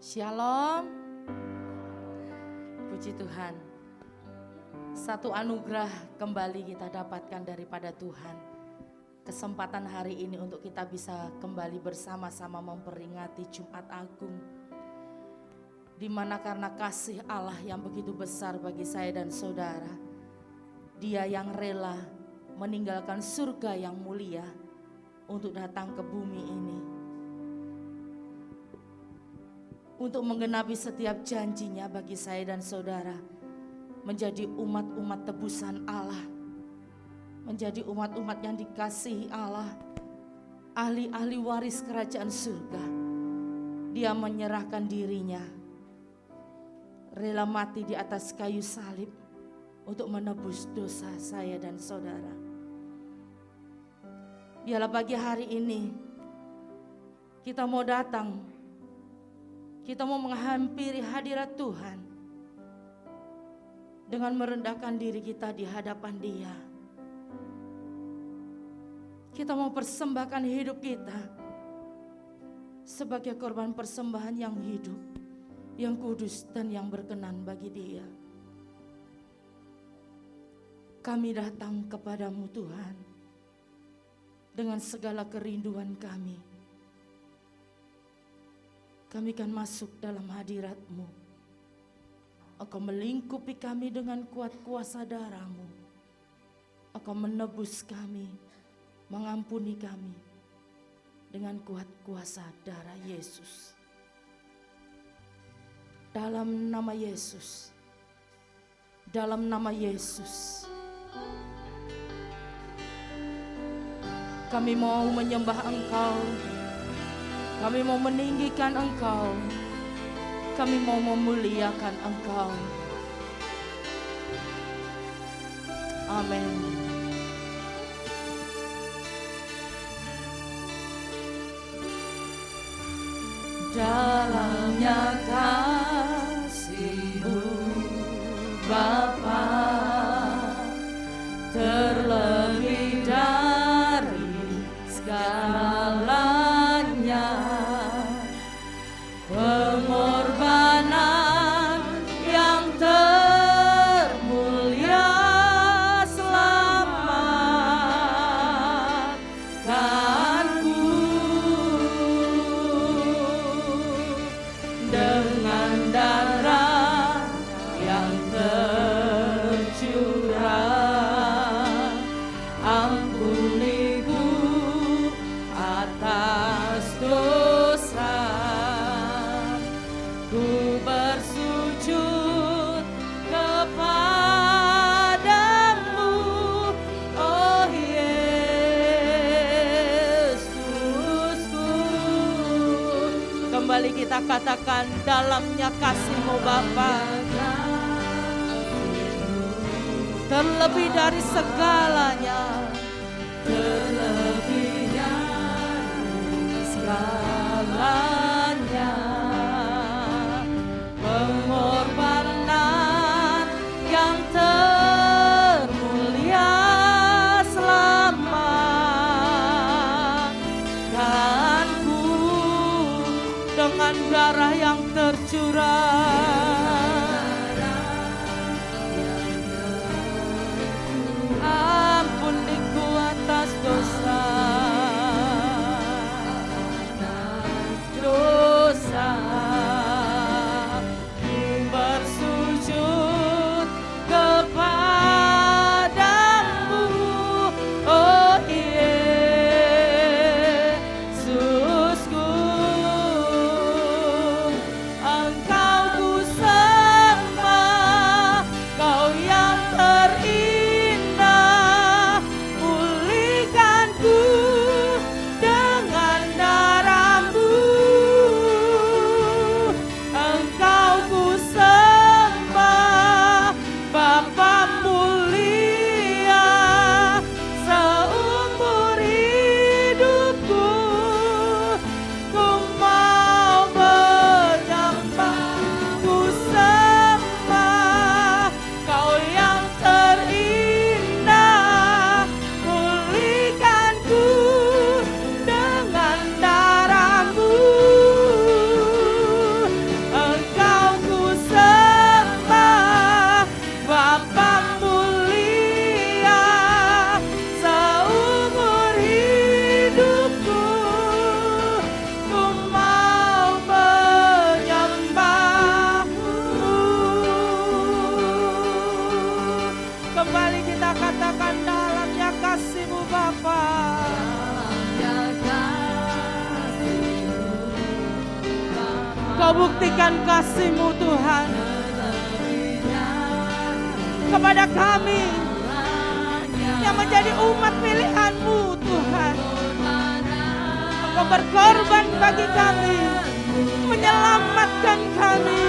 Shalom. Puji Tuhan. Satu anugerah kembali kita dapatkan daripada Tuhan. Kesempatan hari ini untuk kita bisa kembali bersama-sama memperingati Jumat Agung. Di mana karena kasih Allah yang begitu besar bagi saya dan saudara, Dia yang rela meninggalkan surga yang mulia untuk datang ke bumi ini, untuk menggenapi setiap janjinya bagi saya dan saudara, menjadi umat-umat tebusan Allah, menjadi umat-umat yang dikasihi Allah, ahli-ahli waris kerajaan surga. Dia menyerahkan dirinya, rela mati di atas kayu salib untuk menebus dosa saya dan saudara. Biarlah pagi hari ini kita mau datang, kita mau menghampiri hadirat Tuhan dengan merendahkan diri kita di hadapan Dia. Kita mau persembahkan hidup kita sebagai korban persembahan yang hidup, yang kudus dan yang berkenan bagi Dia. Kami datang kepadamu Tuhan dengan segala kerinduan kami. Kami akan masuk dalam hadirat-Mu. Engkau melingkupi kami dengan kuat kuasa darah-Mu. Engkau menebus kami, mengampuni kami dengan kuat kuasa darah Yesus. Dalam nama Yesus, dalam nama Yesus, kami mau menyembah Engkau. Kami mau meninggikan Engkau, kami mau memuliakan Engkau. Amin. Dalamnya kasih-Mu Bapa, terlebih dari segalanya, pengorbanan yang termulia selamatkanku dengan darah yang tercurah. Ampuniku atas dosa. Ku bersujud kepadamu, oh Yesusku. Kembali kita katakan, dalamnya kasih-Mu Bapa, terlebih dari segalanya, terlebih dari segalanya, pengorbanan yang termulia selamatkanku dengan darah yang tercurah. Ampuni Engkau buktikan kasih-Mu Tuhan kepada kami yang menjadi umat pilihan-Mu Tuhan. Engkau berkorban bagi kami, menyelamatkan kami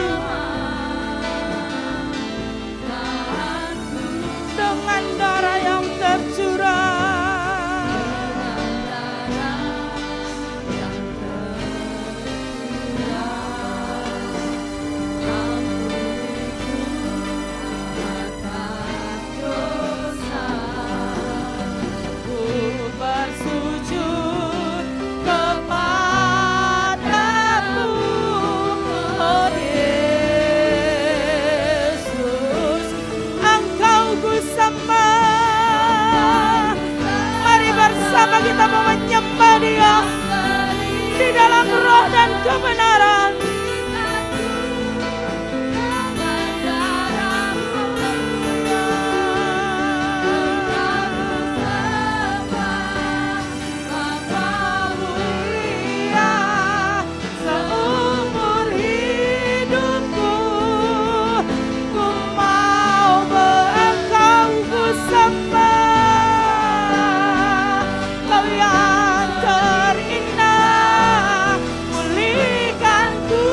dengan darah yang tercurah. Kita mau menyembah Dia di dalam roh dan kebenaran. Seumur hidupku ku mau Engkau ku sembah. Yang terindah, pulihkanku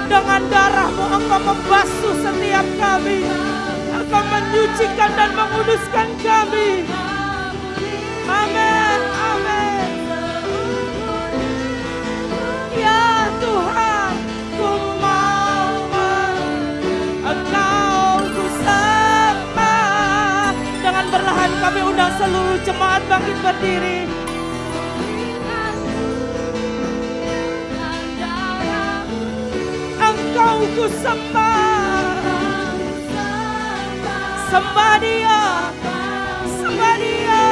dengan darah-Mu. Engkau membasuh setiap kami, Engkau menyucikan dan menguduskan kami. Amin, amin. Ya Tuhan, ku mau Engkau ku sembah. Dengan berlahan kami undang seluruh jemaat bangkit berdiri. Engkau ku sembah, sembah Dia, sembah Dia,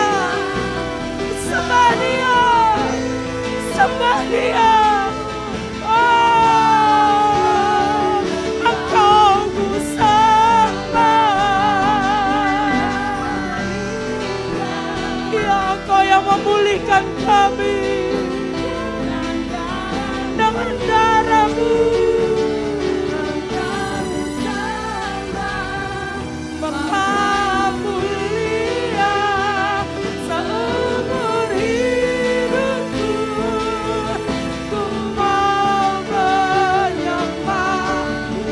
sembah Dia, sembah Dia. Oh, Engkau ku Engkau yang memulihkan kami dengan darah-Mu. Maka mulia seumur hidupku, ku mau menyembah-Mu.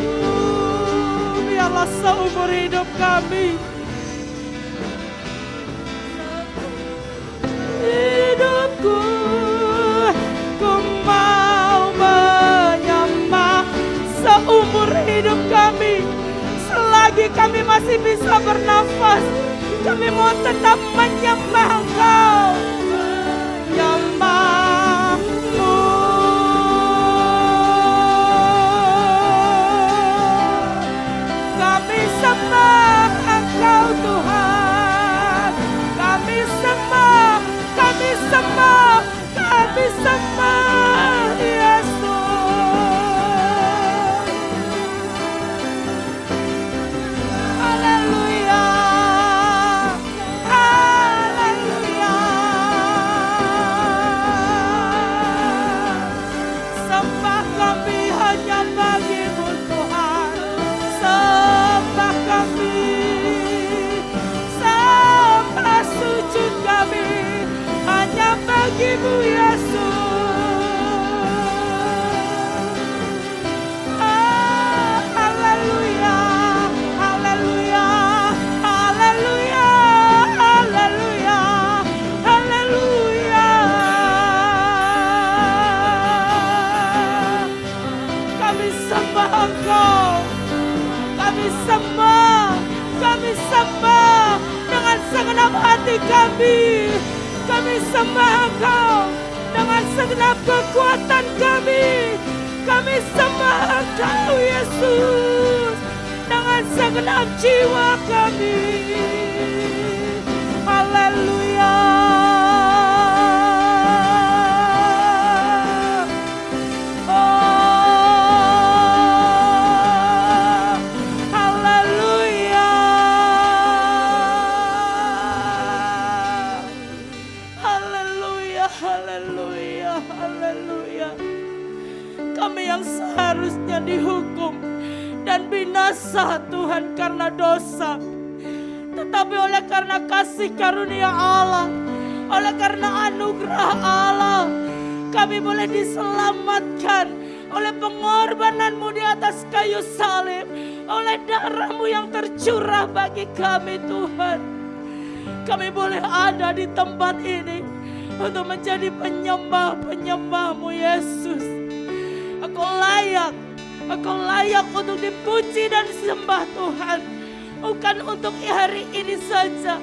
Biarlah seumur hidup kami hidupku, ku mau menyembah seumur hidup kami. Selagi kami masih bisa bernafas, kami mau tetap menyembah Engkau. Menyembah-Mu. Kami sembah Engkau Tuhan. Kami sembah, kami sembah, kami sembah Yesus. Haleluya, haleluya. Sembah kami hanya bagi-Mu Tuhan. Sembah kami, sembah sujud kami hanya bagi-Mu Yesus. Haleluya, haleluya, haleluya, haleluya, haleluya. Kami sembah Engkau, kami sembah, kami sembah dengan segenap hati kami. Kami sembah Engkau dengan segenap kekuatan kami. Kami sembah Engkau Yesus dengan segenap jiwa kami. Haleluya. Haleluya, haleluya, haleluya. Kami yang seharusnya dihukum dan binasa Tuhan karena dosa, tetapi oleh karena kasih karunia Allah, oleh karena anugerah Allah, kami boleh diselamatkan oleh pengorbanan-Mu di atas kayu salib, oleh darah-Mu yang tercurah bagi kami Tuhan. Kami boleh ada di tempat ini untuk menjadi penyembah-penyembah-Mu Yesus. Engkau layak untuk dipuji dan disembah Tuhan. Bukan untuk hari ini saja,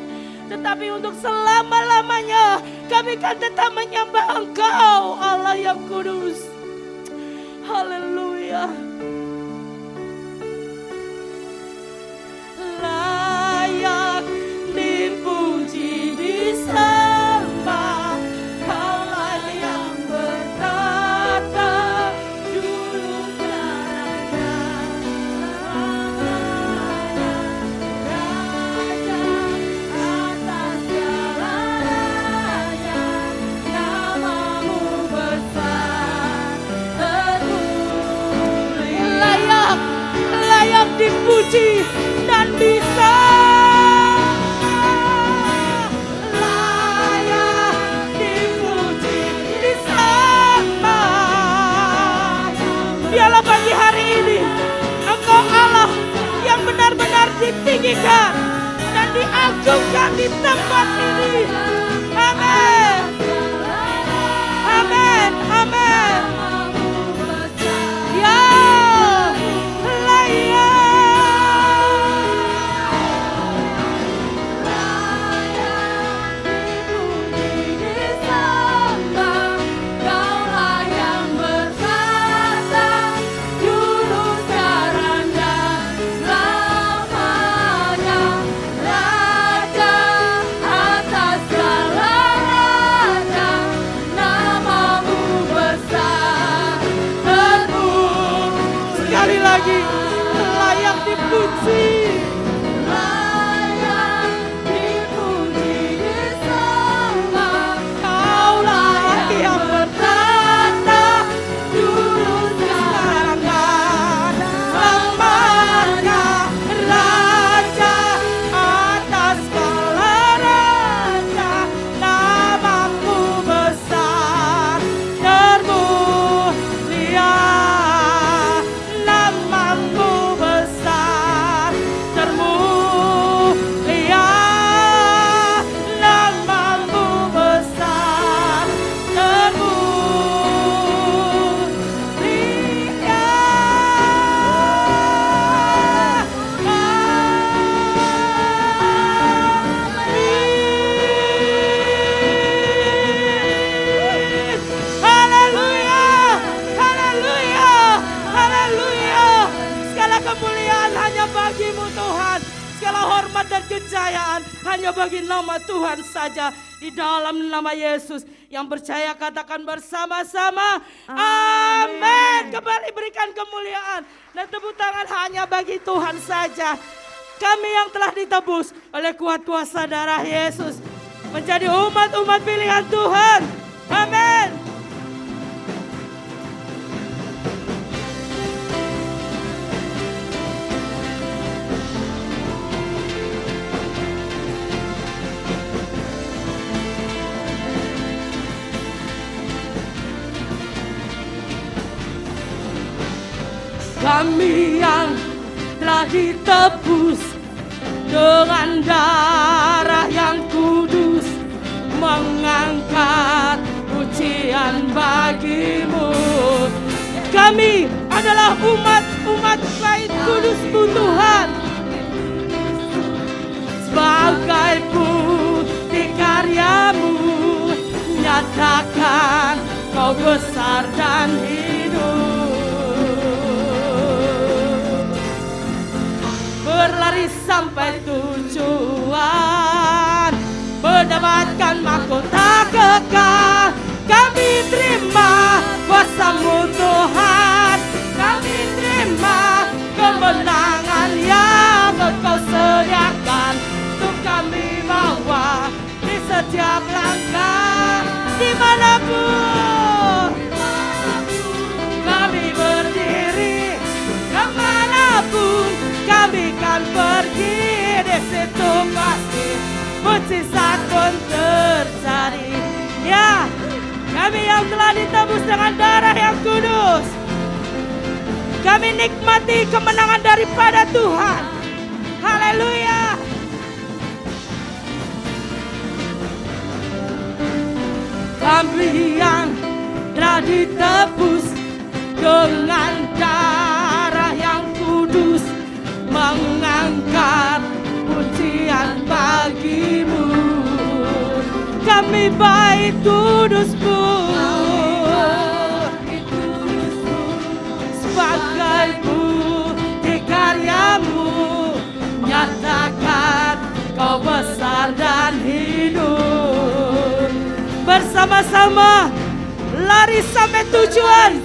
tetapi untuk selama-lamanya kami akan tetap menyembah Engkau, Allah yang kudus. Haleluya. Layak dipuji, disembah, Kaulah yang bertata dulu sekarang dan selamanya. Raja atas segala raja, nama-Mu besar terpuji. Layak dipuji dan bisa. Biarlah pagi hari ini Engkau Allah yang benar-benar ditinggikan dan diagungkan di tempat ini. Amin. Amin. Amin. Ya, layak dipuji, layak dipuji, disembah, Kaulah yang bertata dulu sekarang dan selamanya. Raja atas segala raja, nama-Mu besar termulia. Kemuliaan hanya bagi-Mu Tuhan. Segala hormat dan kejayaan hanya bagi nama Tuhan saja. Di dalam nama Yesus, yang percaya katakan bersama-sama amin. Kembali berikan kemuliaan dan tepuk tangan hanya bagi Tuhan saja. Kami yang telah ditebus oleh kuat kuasa darah Yesus menjadi umat-umat pilihan Tuhan. Amin. Kami yang telah ditebus dengan darah yang kudus, mengangkat pujian bagi-Mu. Kami adalah umat bait kudus-Mu Tuhan. Sebagai bukti karya-Mu, nyatakan Kau besar dan hidup. Berlari sampai tujuan, mendapatkan mahkota kekal. Kami terima kuasa-Mu Tuhan, kami terima kemenangan yang Engkau sediakan untuk kami bawa di setiap langkah. Dimanapun kami akan pergi, di situ pasti mujizat pun terjadi. Ya, kami yang telah ditebus dengan darah yang kudus, kami nikmati kemenangan daripada Tuhan. Haleluya. Kami yang telah ditebus dengan darah yang kudus, mengangkat pujian bagimu. Kami baik kudus-Mu, sebagai bukti karya-Mu, nyatakan Kau besar dan hidup. Bersama-sama lari sampai tujuan,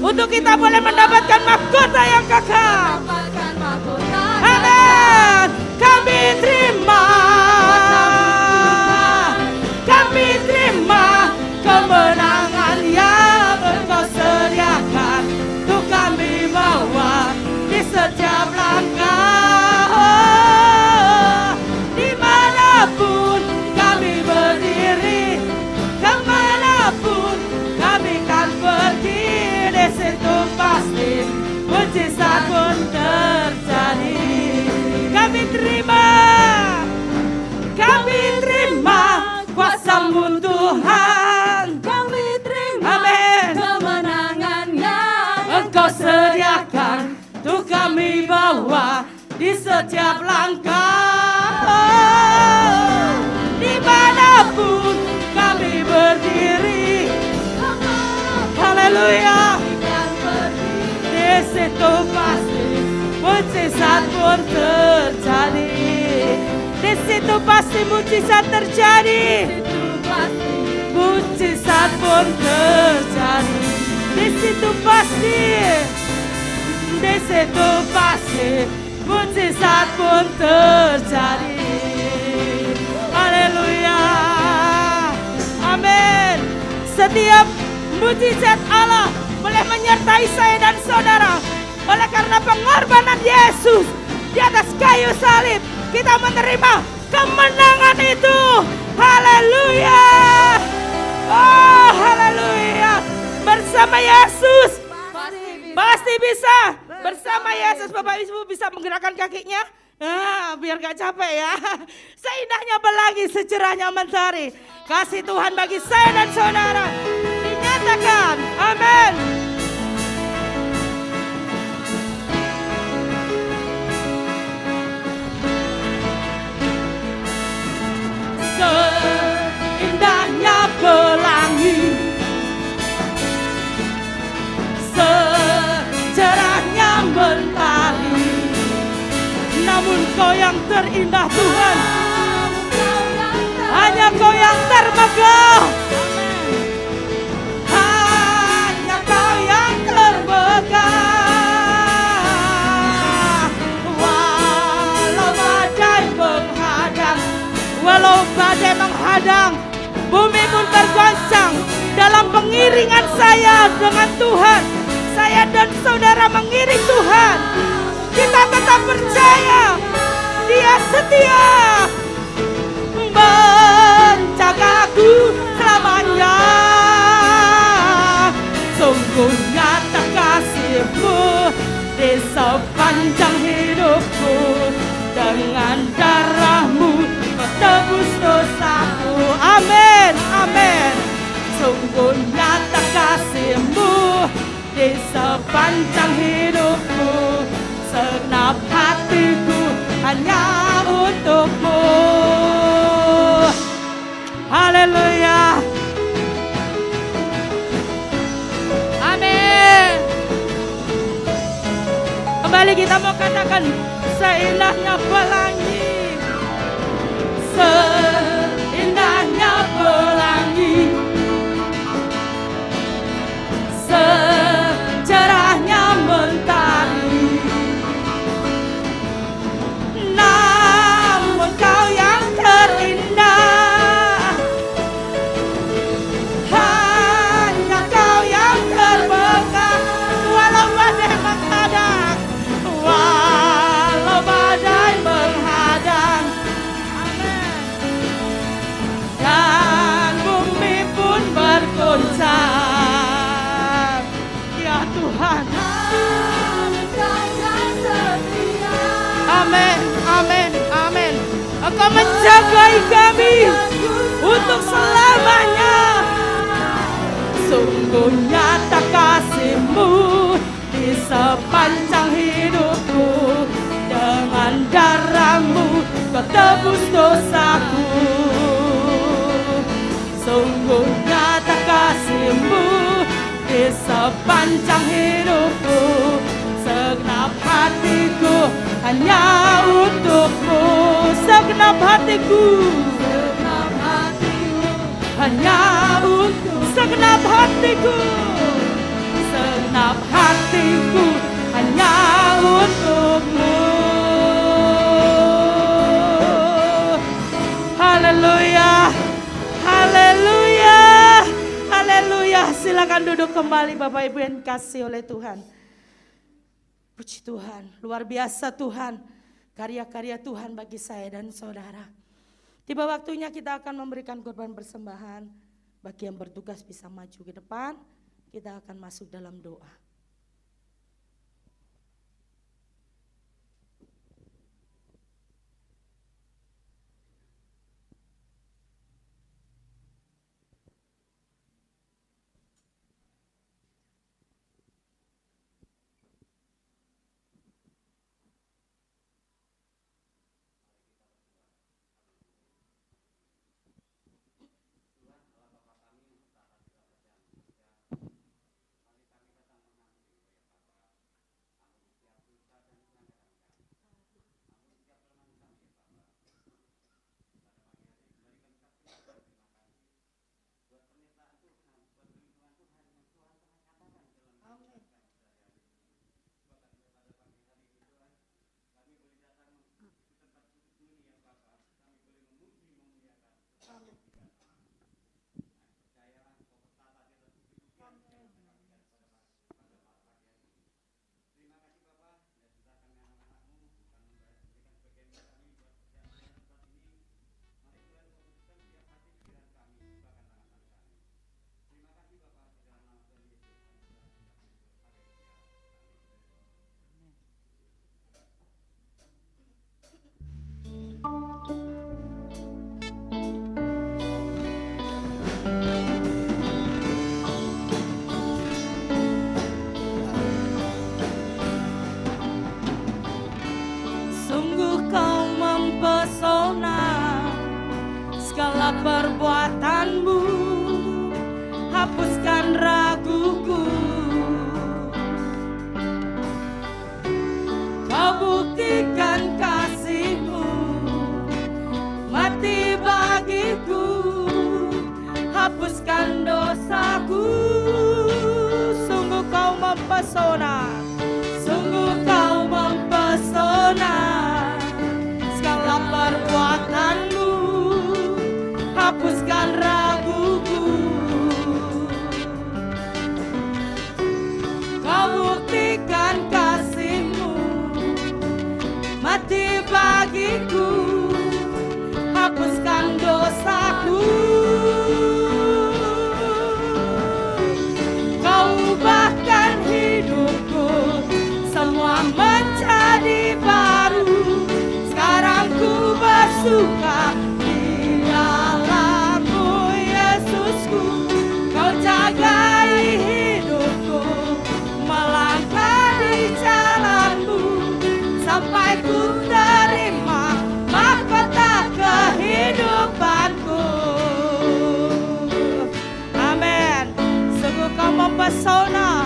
untuk kita boleh mendapatkan mahkota yang kekal. Amin. Kami terima, kami terima kemenangan yang Engkau sediakan, untuk kami bawa di setiap langkah. Dimanapun kami berdiri, kemanapun kami kan pergi, di situ pasti mujizat pun terjadi. Kami terima kuasa-Mu Tuhan. Kami terima, amin, kemenangan yang Engkau sediakan, untuk kami bawa di setiap langkah. Dimanapun kami berdiri, haleluya, di situ pasti mujizat pun terjadi. Di situ pasti mujizat terjadi. Mujizat pun terjadi. Di situ pasti, di situ pasti mujizat pun terjadi. Haleluya, amin. Setiap mujizat Allah boleh menyertai saya dan saudara. Oleh karena pengorbanan Yesus di atas kayu salib, kita menerima kemenangan itu. Haleluya. Oh, haleluya. Bersama Yesus pasti bisa. Bersama Yesus, Bapak Ibu bisa menggerakkan kakinya. Biar gak capek ya. Seindahnya pelangi, secerahnya mentari, kasih Tuhan bagi saya dan saudara dinyatakan. Amin. Seindahnya pelangi, secerahnya mentari, namun Kau yang terindah Tuhan, hanya Kau yang termegah, hanya Kau yang termegah. Walau badai menghadang, walau badai menghadang, bumi pun tergoncang dalam pengiringan saya dengan Tuhan. Saya dan saudara mengiring Tuhan. Kita tetap percaya Dia setia menjagaku selamanya. Sungguh nyata kasih-Mu di sepanjang hidupku. Dengan darah-Mu Kau tebus dosaku. Amin, amin. Sungguh nyata kasih-Mu di sepanjang hidupku. Segenap hatiku hanya untuk-Mu. Haleluya. Amin. Kembali kita mau katakan, seindahnya pelangi, seindahnya pelangi, secerahnya mentari, namun Kau yang terindah, hanya Kau yang termegah. Walau badai menghadang, walau badai Engkau menjagai kami untuk selamanya. Sungguh nyata kasih-Mu di sepanjang hidupku. Dengan darah-Mu Kau tebus dosaku. Sungguh nyata kasih-Mu di sepanjang hidupku. Segenap hatiku hanya untuk-Mu. Segenap hatiku hanya untuk. Segenap hatiku hanya untuk-Mu. Haleluya, haleluya, haleluya. Silakan duduk kembali Bapak Ibu yang dikasihi oleh Tuhan. Puji Tuhan, luar biasa Tuhan. Karya-karya Tuhan bagi saya dan saudara. Tiba waktunya kita akan memberikan korban persembahan. Bagi yang bertugas bisa maju ke depan, kita akan masuk dalam doa. Perbuatanmu hapuskan raguku. Kau buktikan kasih-Mu mati bagiku. Hapuskan dosaku. Sungguh Kau mempesona, sungguh Kau mempesona. Segala perbuatanmu hapuskan raguku. Kau buktikan kasih-Mu mati bagiku. Hapuskan dosaku. Kau ubahkan hidupku, semua menjadi baru. Sekarang ku bersuka sampai ku terima mahkota kehidupanku. Amin. Sungguh Kau mempesona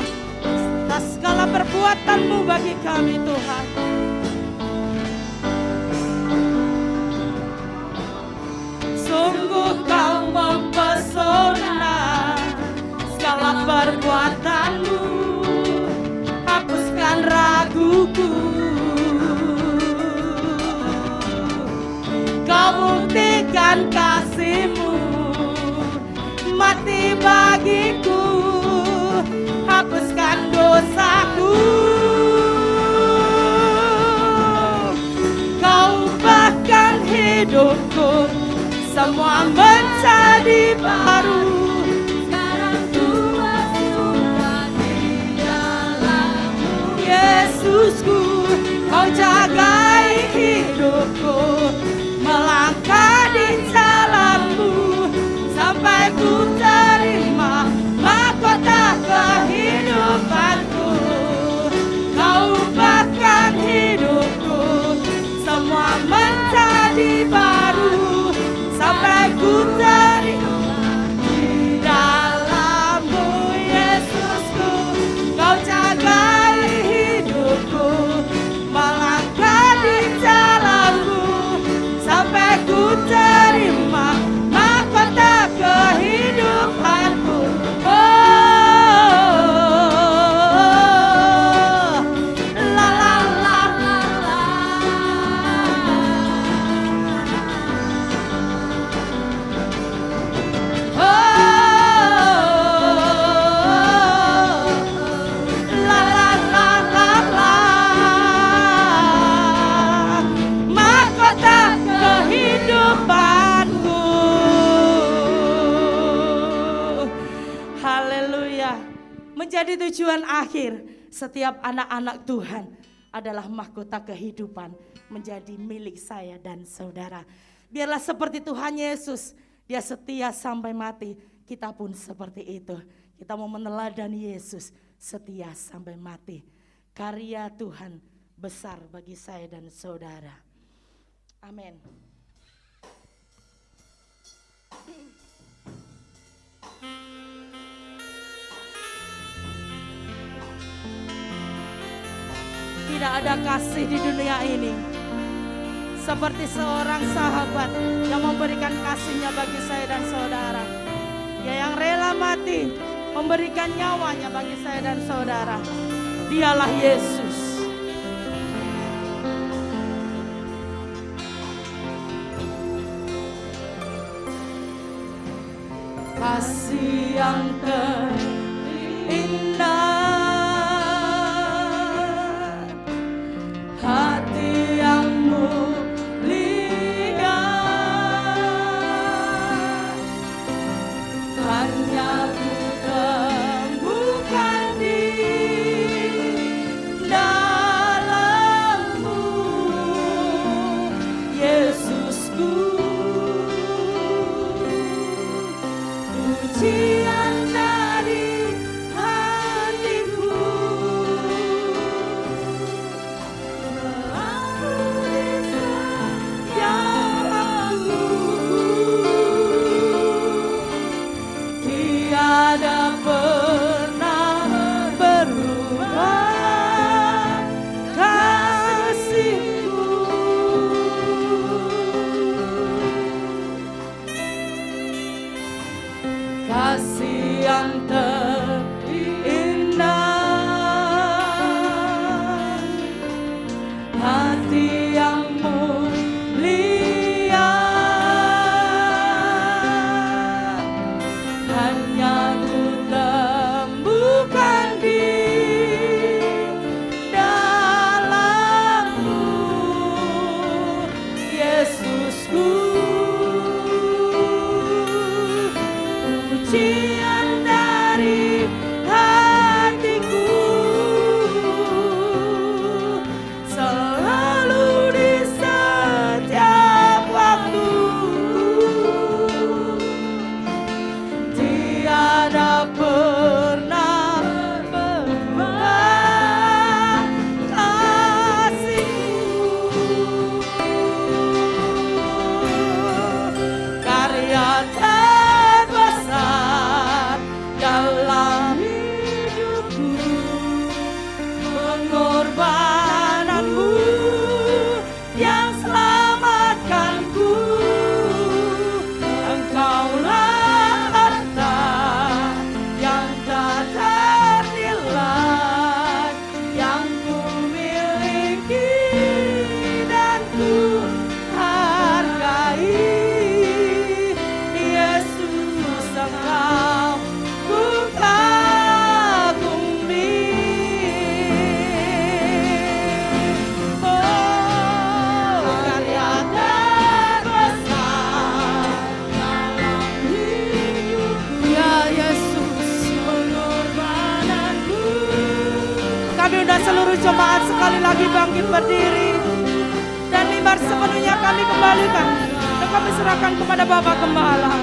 atas segala perbuatan-Mu bagi kami Tuhan. Sungguh Kau mempesona segala perbuatan-Mu, hapuskan raguku. Kau buktikan kasih-Mu mati bagiku. Hapuskan dosaku. Kau ubahkan hidupku, semua menjadi baru. Sekarang ku bersuka di dalam-Mu, Yesusku. Kau jagai hidupku, melangkah menjadi tujuan akhir setiap anak-anak Tuhan adalah mahkota kehidupan menjadi milik saya dan saudara. Biarlah seperti Tuhan Yesus, dia setia sampai mati, kita pun seperti itu. Kita mau meneladani Yesus, setia sampai mati. Karya Tuhan besar bagi saya dan saudara. Amin. Tidak ada kasih di dunia ini seperti seorang sahabat yang memberikan kasihnya bagi saya dan saudara. Dia yang rela mati, memberikan nyawanya bagi saya dan saudara. Dialah Yesus. Kasih yang terindah, hati yang mulia, hanya ku temukan di dalam-Mu, Yesusku. Pujian dari hatiku selalu disayangku, tiada pernah berubah kasih-Mu. Kasih yang terindah, hati yang mulia, hanya ku temukan di dalam-Mu, Yesusku. Pujian dari hatiku selalu di setiap waktu, tiada pernah berubah kasih-Mu. Karya terbesar dalam hidupku, pengorbanan-Mu yang selamatkanku. Engkaulah harta yang tak ternilai, yang ku miliki dan ku hargai. Yesus, Engkau ku kagumi. Oh, karya terbesar dalam hidupku, ya Yesus, pengorbananmu. Kami undang seluruh jemaat sekali lagi bangkit berdiri, dan mimbar sepenuhnya kami kembalikan dan kami serahkan kepada Bapak Gembala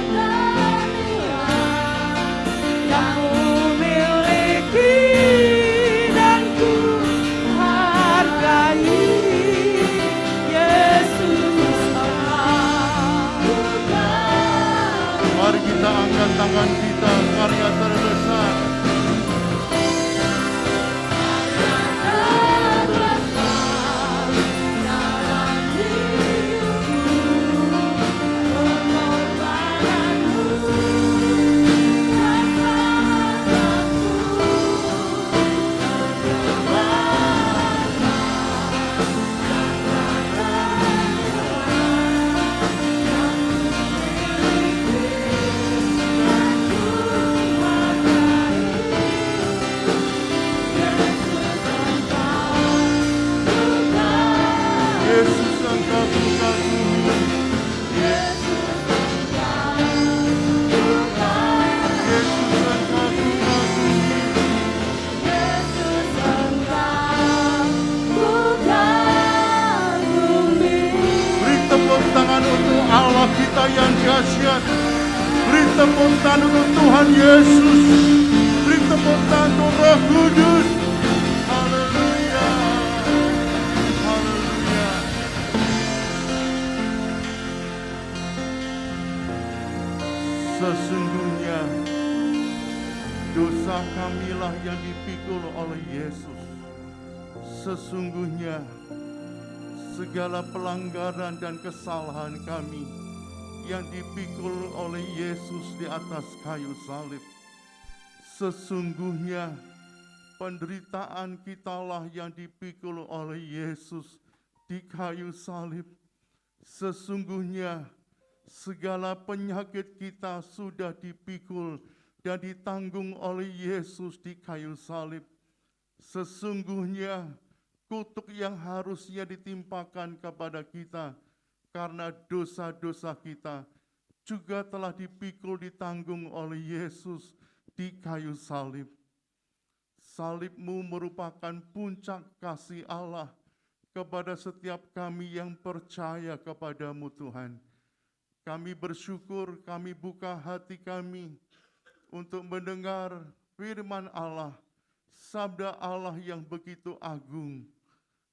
yang ku miliki dan ku hargai. Yesus, Engkau. Mari kita angkat tangan kita, karya terbesar. dahsyat. Beri tepuk tangan untuk Tuhan Yesus. Beri tepuk tangan untuk Roh Kudus. Haleluya. Haleluya. Sesungguhnya dosa kamilah yang dipikul oleh Yesus. Sesungguhnya segala pelanggaran dan kesalahan kami yang dipikul oleh Yesus di atas kayu salib. Sesungguhnya penderitaan kitalah yang dipikul oleh Yesus di kayu salib. Sesungguhnya segala penyakit kita sudah dipikul dan ditanggung oleh Yesus di kayu salib. Sesungguhnya kutuk yang harusnya ditimpakan kepada kita karena dosa-dosa kita juga telah dipikul ditanggung oleh Yesus di kayu salib. Salib-Mu merupakan puncak kasih Allah kepada setiap kami yang percaya kepada-Mu Tuhan. Kami bersyukur, kami buka hati kami untuk mendengar firman Allah, sabda Allah yang begitu agung.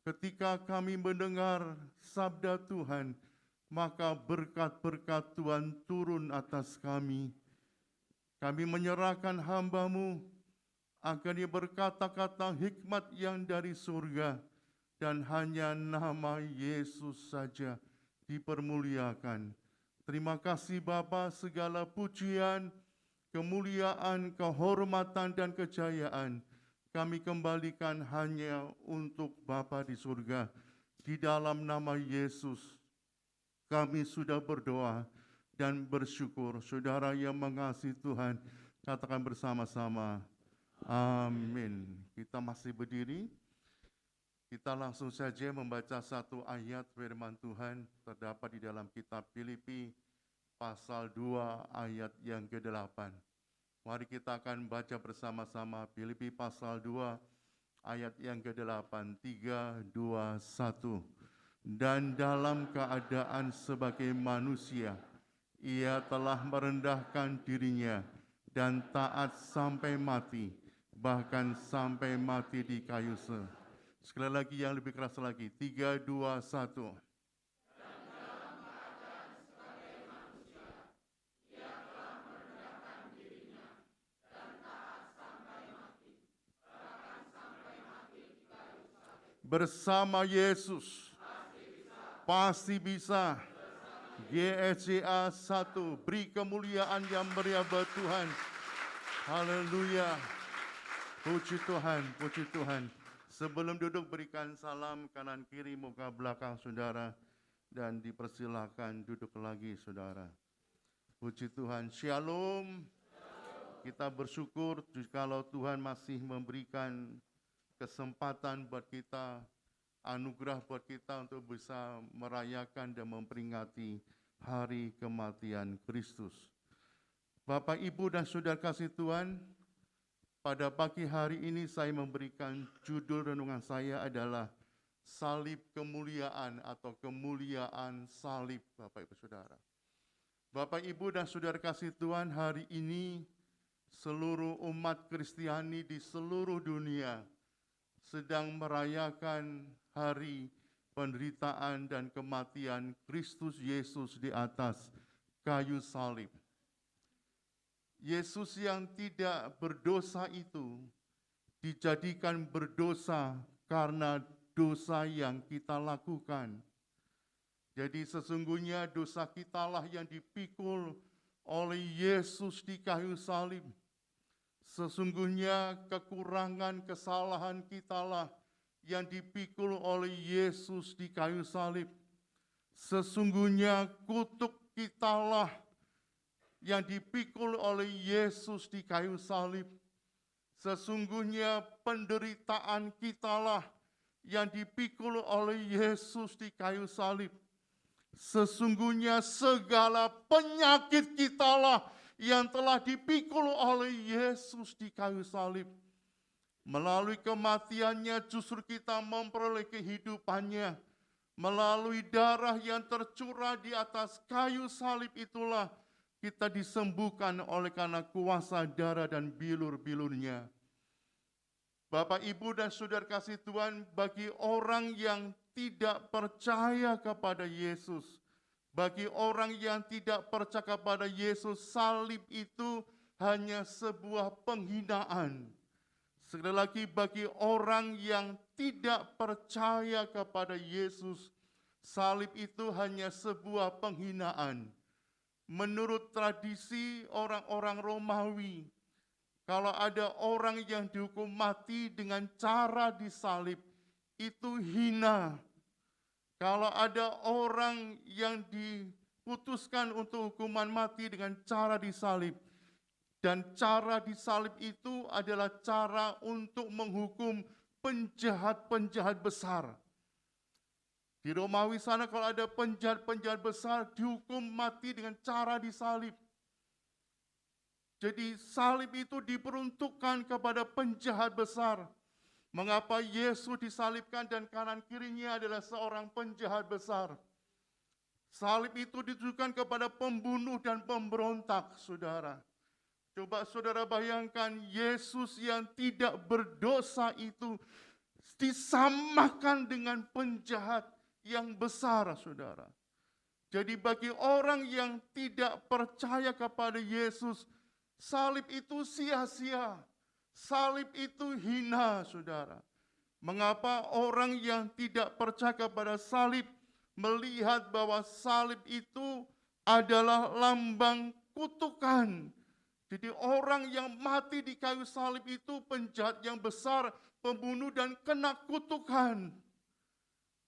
Ketika kami mendengar sabda Tuhan, maka berkat-berkat Tuhan turun atas kami. Kami menyerahkan hamba-Mu agar dia berkata-kata hikmat yang dari surga, dan hanya nama Yesus saja dipermuliakan. Terima kasih Bapa, segala pujian, kemuliaan, kehormatan, dan kejayaan kami kembalikan hanya untuk Bapa di surga. Di dalam nama Yesus kami sudah berdoa dan bersyukur. Saudara yang mengasihi Tuhan, katakan bersama-sama, amin. Kita masih berdiri. Kita langsung saja membaca satu ayat firman Tuhan terdapat di dalam kitab Filipi pasal 2 ayat yang ke-8. Mari kita akan baca bersama-sama Filipi pasal 2 ayat yang ke-8. 3, 2, 1. Dan dalam keadaan sebagai manusia, ia telah merendahkan dirinya dan taat sampai mati, bahkan sampai mati di kayu salib. Sekali lagi yang lebih keras lagi. 3, 2, 1. Bersama Yesus pasti bisa. GSCA 1, beri kemuliaan yang meriah buat Tuhan. Haleluya. Puji Tuhan, puji Tuhan. Sebelum duduk berikan salam kanan kiri muka belakang saudara, dan dipersilakan duduk lagi saudara. Puji Tuhan. Shalom. Kita bersyukur kalau Tuhan masih memberikan kesempatan buat kita, anugerah buat kita untuk bisa merayakan dan memperingati hari kematian Kristus. Bapak, Ibu, dan saudara kasih Tuhan, pada pagi hari ini saya memberikan judul renungan saya adalah Salib Kemuliaan atau Kemuliaan Salib, Bapak Ibu Saudara. Bapak Ibu dan saudara kasih Tuhan, hari ini seluruh umat Kristiani di seluruh dunia sedang merayakan hari penderitaan dan kematian Kristus Yesus di atas kayu salib. Yesus yang tidak berdosa itu dijadikan berdosa karena dosa yang kita lakukan. Jadi sesungguhnya dosa kitalah yang dipikul oleh Yesus di kayu salib. Sesungguhnya kekurangan kesalahan kitalah yang dipikul oleh Yesus di kayu salib. Sesungguhnya kutuk kitalah yang dipikul oleh Yesus di kayu salib. Sesungguhnya penderitaan kitalah yang dipikul oleh Yesus di kayu salib. Sesungguhnya segala penyakit kitalah yang telah dipikul oleh Yesus di kayu salib. Melalui kematiannya justru kita memperoleh kehidupannya. Melalui darah yang tercurah di atas kayu salib itulah kita disembuhkan oleh karena kuasa darah dan bilur-bilurnya. Bapak, Ibu, dan saudara kasih Tuhan, bagi orang yang tidak percaya kepada Yesus, bagi orang yang tidak percaya kepada Yesus, salib itu hanya sebuah penghinaan. Sekali lagi, bagi orang yang tidak percaya kepada Yesus, salib itu hanya sebuah penghinaan. Menurut tradisi orang-orang Romawi, kalau ada orang yang dihukum mati dengan cara disalib, itu hina. Kalau ada orang yang diputuskan untuk hukuman mati dengan cara disalib, dan cara disalib itu adalah cara untuk menghukum penjahat-penjahat besar. Di Romawi sana kalau ada penjahat-penjahat besar dihukum mati dengan cara disalib. Jadi salib itu diperuntukkan kepada penjahat besar. Mengapa Yesus disalibkan dan kanan kirinya adalah seorang penjahat besar? Salib itu ditujukan kepada pembunuh dan pemberontak, saudara. Coba saudara bayangkan, Yesus yang tidak berdosa itu disamakan dengan penjahat yang besar, saudara. Jadi bagi orang yang tidak percaya kepada Yesus, salib itu sia-sia, salib itu hina, saudara. Mengapa orang yang tidak percaya kepada salib melihat bahwa salib itu adalah lambang kutukan? Jadi orang yang mati di kayu salib itu penjahat yang besar, pembunuh dan kena kutukan.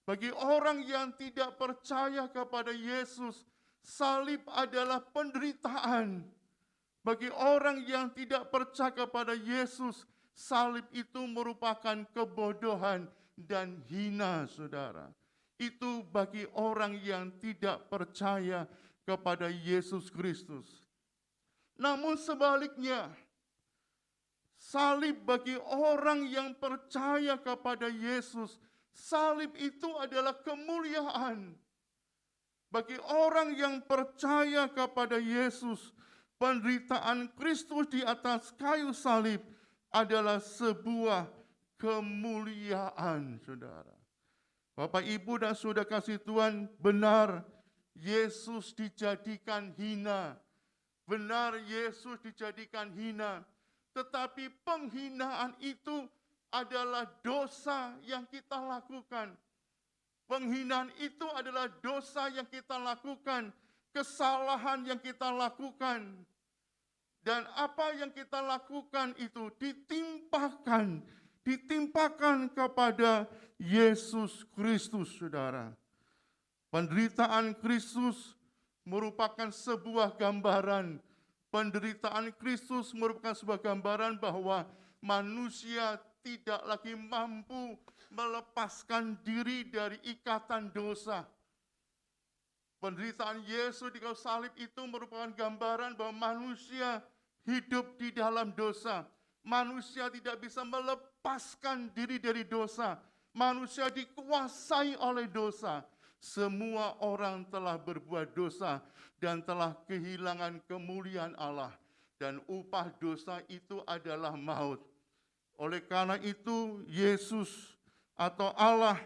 Bagi orang yang tidak percaya kepada Yesus, salib adalah penderitaan. Bagi orang yang tidak percaya kepada Yesus, salib itu merupakan kebodohan dan hina, saudara. Itu bagi orang yang tidak percaya kepada Yesus Kristus. Namun sebaliknya, salib bagi orang yang percaya kepada Yesus, salib itu adalah kemuliaan. Bagi orang yang percaya kepada Yesus, penderitaan Kristus di atas kayu salib adalah sebuah kemuliaan, saudara. Bapak, Ibu, dan saudara kasih Tuhan, benar Yesus dijadikan hina. Benar Yesus dijadikan hina. Tetapi penghinaan itu adalah dosa yang kita lakukan. Penghinaan itu adalah dosa yang kita lakukan. Kesalahan yang kita lakukan. Dan apa yang kita lakukan itu ditimpakan kepada Yesus Kristus, saudara. Penderitaan Kristus merupakan sebuah gambaran. Penderitaan Kristus merupakan sebuah gambaran bahwa manusia tidak lagi mampu melepaskan diri dari ikatan dosa. Penderitaan Yesus di kayu salib itu merupakan gambaran bahwa manusia hidup di dalam dosa. Manusia tidak bisa melepaskan diri dari dosa. Manusia dikuasai oleh dosa. Semua orang telah berbuat dosa dan telah kehilangan kemuliaan Allah. Dan upah dosa itu adalah maut. Oleh karena itu, Yesus atau Allah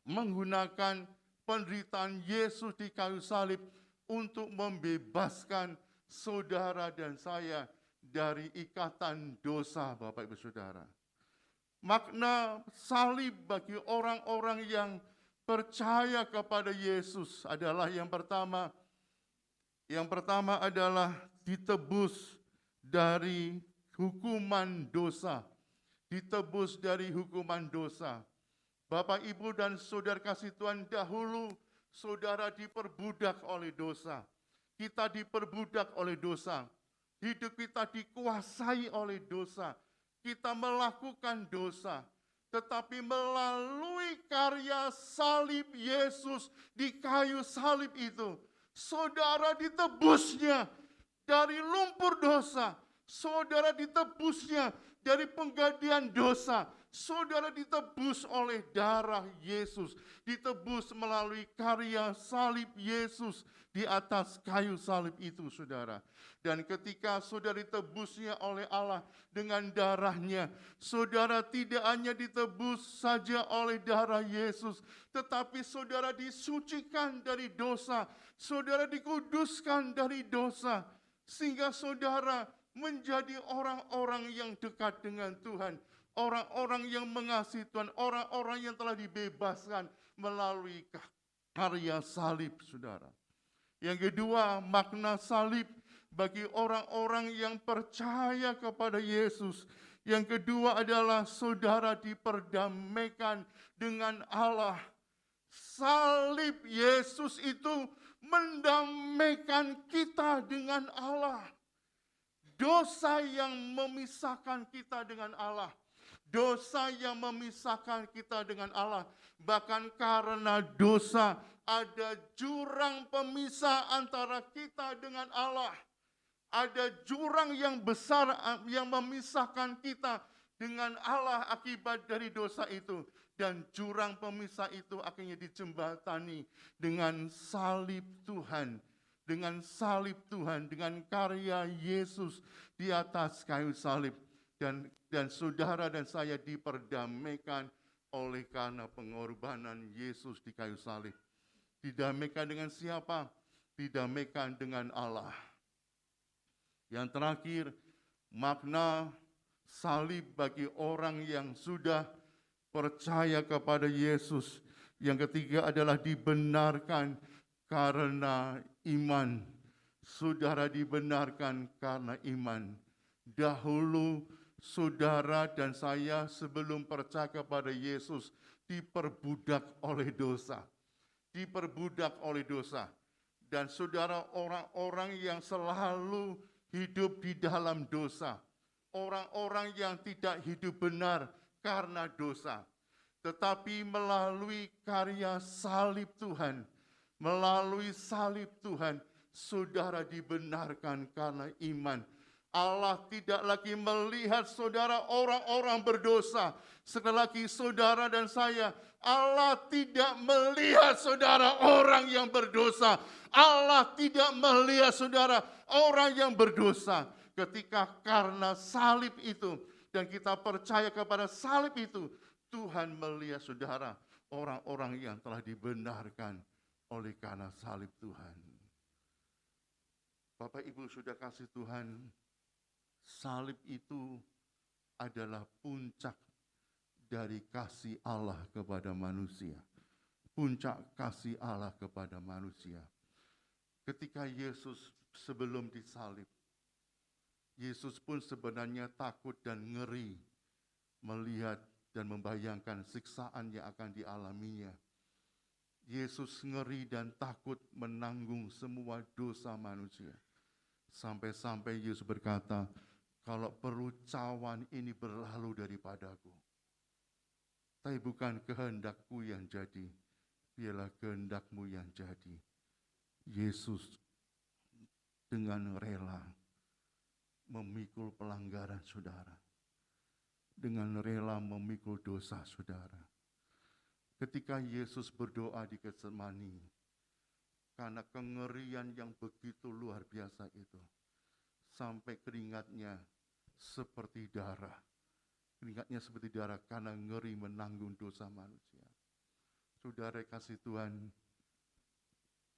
menggunakan penderitaan Yesus di kayu salib untuk membebaskan saudara dan saya dari ikatan dosa, Bapak Ibu Saudara. Makna salib bagi orang-orang yang percaya kepada Yesus adalah yang pertama adalah ditebus dari hukuman dosa. Ditebus dari hukuman dosa. Bapak, Ibu, dan saudara kasih Tuhan, dahulu saudara diperbudak oleh dosa. Kita diperbudak oleh dosa. Hidup kita dikuasai oleh dosa. Kita melakukan dosa. Tetapi melalui karya salib Yesus di kayu salib itu, saudara ditebusnya dari lumpur dosa. Saudara ditebusnya dari penggadean dosa. saudara ditebus oleh darah Yesus, ditebus melalui karya salib Yesus di atas kayu salib itu, saudara. Dan ketika saudara ditebusnya oleh Allah dengan darahnya, saudara tidak hanya ditebus saja oleh darah Yesus, tetapi saudara disucikan dari dosa, saudara dikuduskan dari dosa, sehingga saudara menjadi orang-orang yang dekat dengan Tuhan, orang-orang yang mengasihi Tuhan, orang-orang yang telah dibebaskan melalui karya salib, saudara. Yang kedua, makna salib bagi orang-orang yang percaya kepada Yesus. Yang kedua adalah saudara diperdamaikan dengan Allah. Salib Yesus itu mendamaikan kita dengan Allah. Dosa yang memisahkan kita dengan Allah. Dosa yang memisahkan kita dengan Allah. Bahkan karena dosa ada jurang pemisah antara kita dengan Allah. Ada jurang yang besar yang memisahkan kita dengan Allah akibat dari dosa itu. Dan jurang pemisah itu akhirnya dijembatani dengan salib Tuhan. Dengan salib Tuhan, dengan karya Yesus di atas kayu salib. Dan saudara dan saya diperdamaikan oleh karena pengorbanan Yesus di kayu salib. Didamaikan dengan siapa? Didamaikan dengan Allah. Yang terakhir, makna salib bagi orang yang sudah percaya kepada Yesus. Yang ketiga adalah dibenarkan karena iman. Saudara dibenarkan karena iman. Dahulu saudara dan saya sebelum percaya kepada Yesus diperbudak oleh dosa. Diperbudak oleh dosa. Dan saudara, orang-orang yang selalu hidup di dalam dosa. Orang-orang yang tidak hidup benar karena dosa. Tetapi melalui karya salib Tuhan, melalui salib Tuhan, saudara dibenarkan karena iman. Allah tidak lagi melihat saudara orang-orang berdosa. Sekali lagi saudara dan saya, Allah tidak melihat saudara orang yang berdosa. Allah tidak melihat saudara orang yang berdosa. Ketika karena salib itu dan kita percaya kepada salib itu, Tuhan melihat saudara orang-orang yang telah dibenarkan oleh karena salib Tuhan. Bapak Ibu sudah kasih Tuhan, salib itu adalah puncak dari kasih Allah kepada manusia. Puncak kasih Allah kepada manusia. Ketika Yesus sebelum disalib, Yesus pun sebenarnya takut dan ngeri melihat dan membayangkan siksaan yang akan dialaminya. Yesus ngeri dan takut menanggung semua dosa manusia. Sampai-sampai Yesus berkata, kalau perlu cawan ini berlalu daripadaku. Tapi bukan kehendakku yang jadi, biarlah kehendakmu yang jadi. Yesus dengan rela memikul pelanggaran saudara. Dengan rela memikul dosa saudara. Ketika Yesus berdoa di Getsemani, karena kengerian yang begitu luar biasa itu, sampai keringatnya seperti darah. Keringatnya seperti darah karena ngeri menanggung dosa manusia. Saudara kasih Tuhan,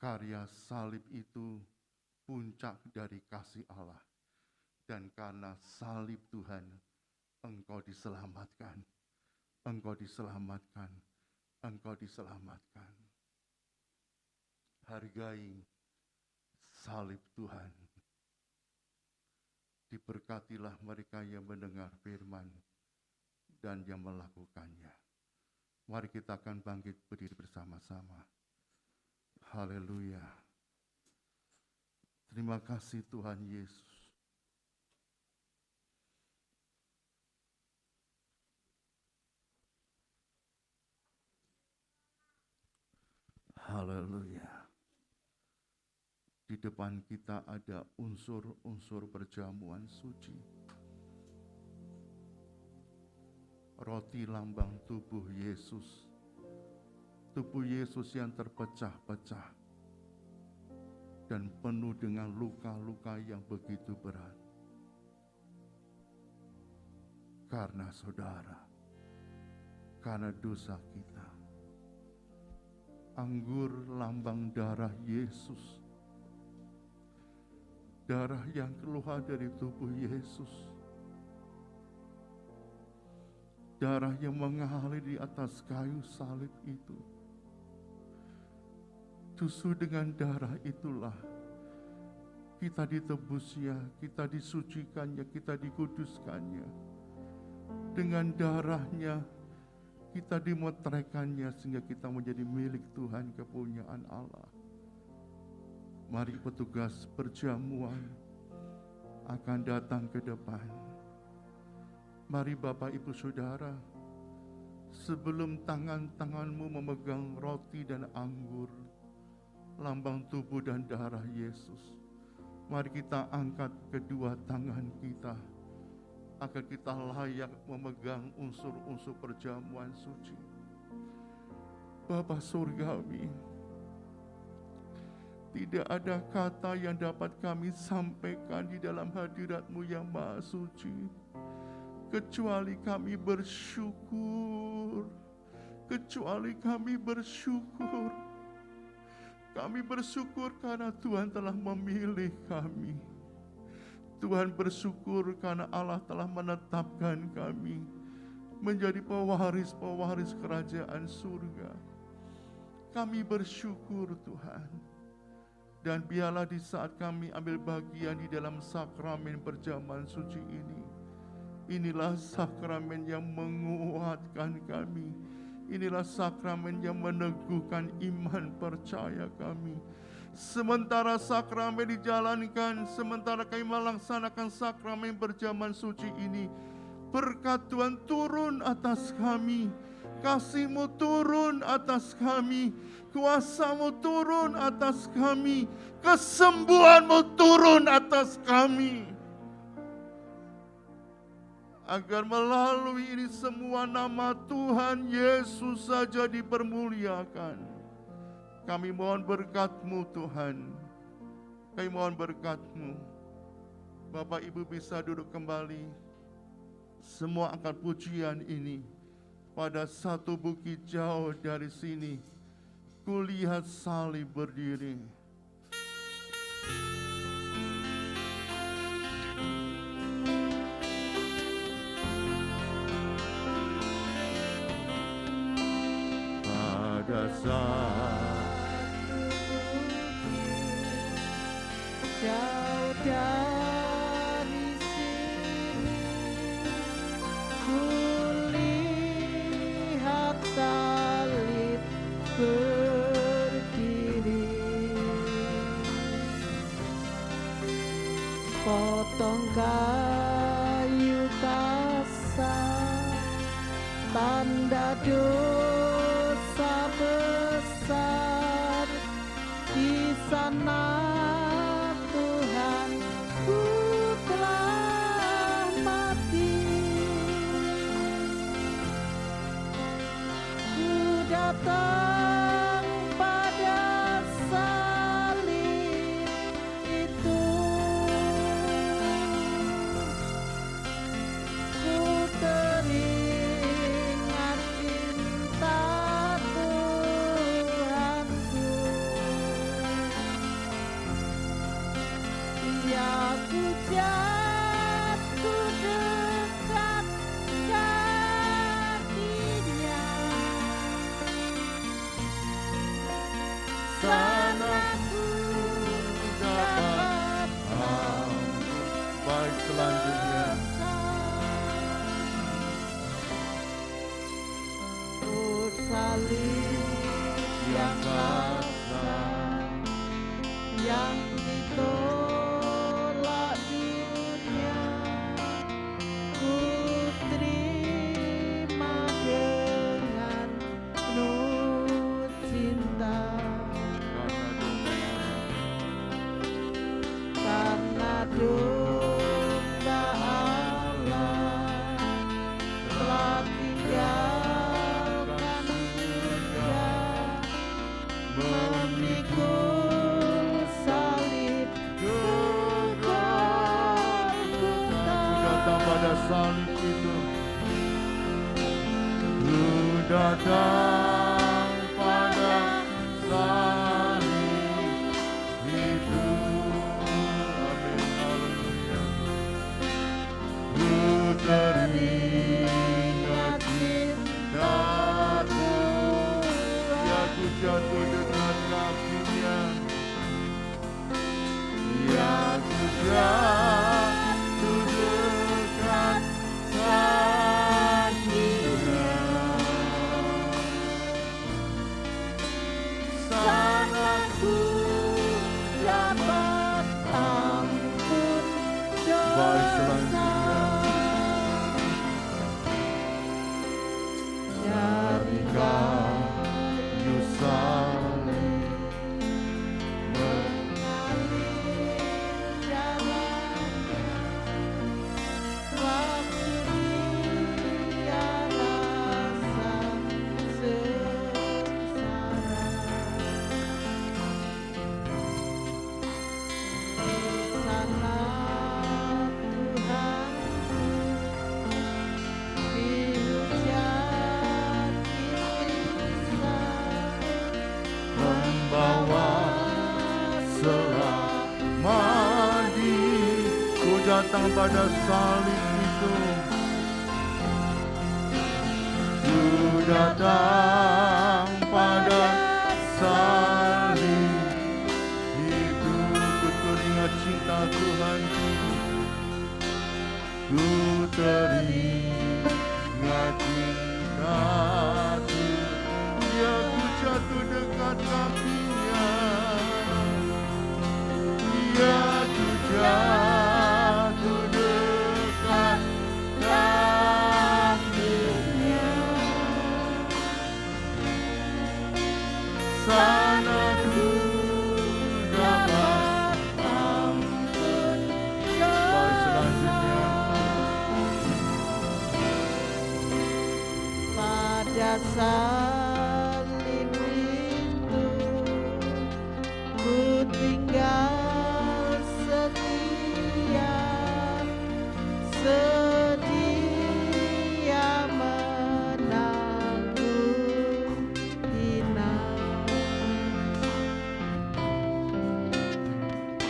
karya salib itu puncak dari kasih Allah. Dan karena salib Tuhan, engkau diselamatkan. Engkau diselamatkan. Engkau diselamatkan. Hargai salib Tuhan. Diberkatilah mereka yang mendengar firman dan yang melakukannya. Mari kita akan bangkit berdiri bersama-sama. Haleluya. Terima kasih Tuhan Yesus. Haleluya. Di depan kita ada unsur-unsur perjamuan suci. roti lambang tubuh Yesus. Tubuh Yesus yang terpecah-pecah dan penuh dengan luka-luka yang begitu berat. Karena saudara, karena dosa kita. Anggur lambang darah Yesus. Darah yang keluar dari tubuh Yesus. Darah yang mengalir di atas kayu salib itu. Justru dengan darah itulah kita ditebusnya, kita disucikannya, kita dikuduskannya. Dengan darahnya kita dimeteraikannya sehingga kita menjadi milik Tuhan, kepunyaan Allah. Mari petugas perjamuan akan datang ke depan. Mari Bapak Ibu Saudara, sebelum tangan-tanganmu memegang roti dan anggur, lambang tubuh dan darah Yesus, mari kita angkat kedua tangan kita, agar kita layak memegang unsur-unsur perjamuan suci. Bapa Surgawi, tidak ada kata yang dapat kami sampaikan di dalam hadirat-Mu yang Maha Suci, kecuali kami bersyukur. Kecuali kami bersyukur. Kami bersyukur karena Tuhan telah memilih kami. Tuhan bersyukur karena Allah telah menetapkan kami menjadi pewaris-pewaris kerajaan surga. Kami bersyukur Tuhan. Dan biarlah di saat kami ambil bagian di dalam sakramen perjamuan suci ini, inilah sakramen yang menguatkan kami. Inilah sakramen yang meneguhkan iman percaya kami. Sementara sakramen dijalankan, sementara kami melaksanakan sakramen perjamuan suci ini, berkat Tuhan turun atas kami, kasih-Mu turun atas kami, kuasa-Mu turun atas kami, kesembuhan-Mu turun atas kami. Agar melalui ini semua nama Tuhan Yesus saja dipermuliakan. Kami mohon berkat-Mu Tuhan. Kami mohon berkat-Mu. Bapak Ibu bisa duduk kembali. Semua angkat pujian ini pada satu bukit jauh dari sini. Kulihat salib berdiri. Pada saat jauh dari sini, kulihat salib berdiri, potong kayu kasar, tanda dosa besar. Di sana Tuhan ku telah mati, ku datang pada salib itu, ku teringat cinta Tuhanku. Ya ku jatuh dekat kakinya, sana ku dapat baik selanjutnya. Oh salib yang kasar, yang ditolak dunia, ku terima dengan penuh cinta. Karena dosa Allah telah salib itu. Ku datang pada salib itu. Amin, haleluya. Ku teringat cinta-Mu, ya ku jatuh dekat kakinya, ya ku jatuh dekat kakinya. Sana ku dapat ampun dosa. Dari kayu salib mengalir jalannya, waktu Dia rasa sengsara. Di sana Tuhan dihujat kisah, membawa selamadi. Ku datang pada salib itu. Ku datang pada salib itu. Ku teringat cinta Tuhan. Ku teringat cinta Tuhan. Ya, ku jatuh dekat kakinya. Ya, ku jatuh dekat kakinya. Sana ku dapat ampun dosa. Selanjutnya, pada salib itu ku tinggal setia, sedia menanggung hina.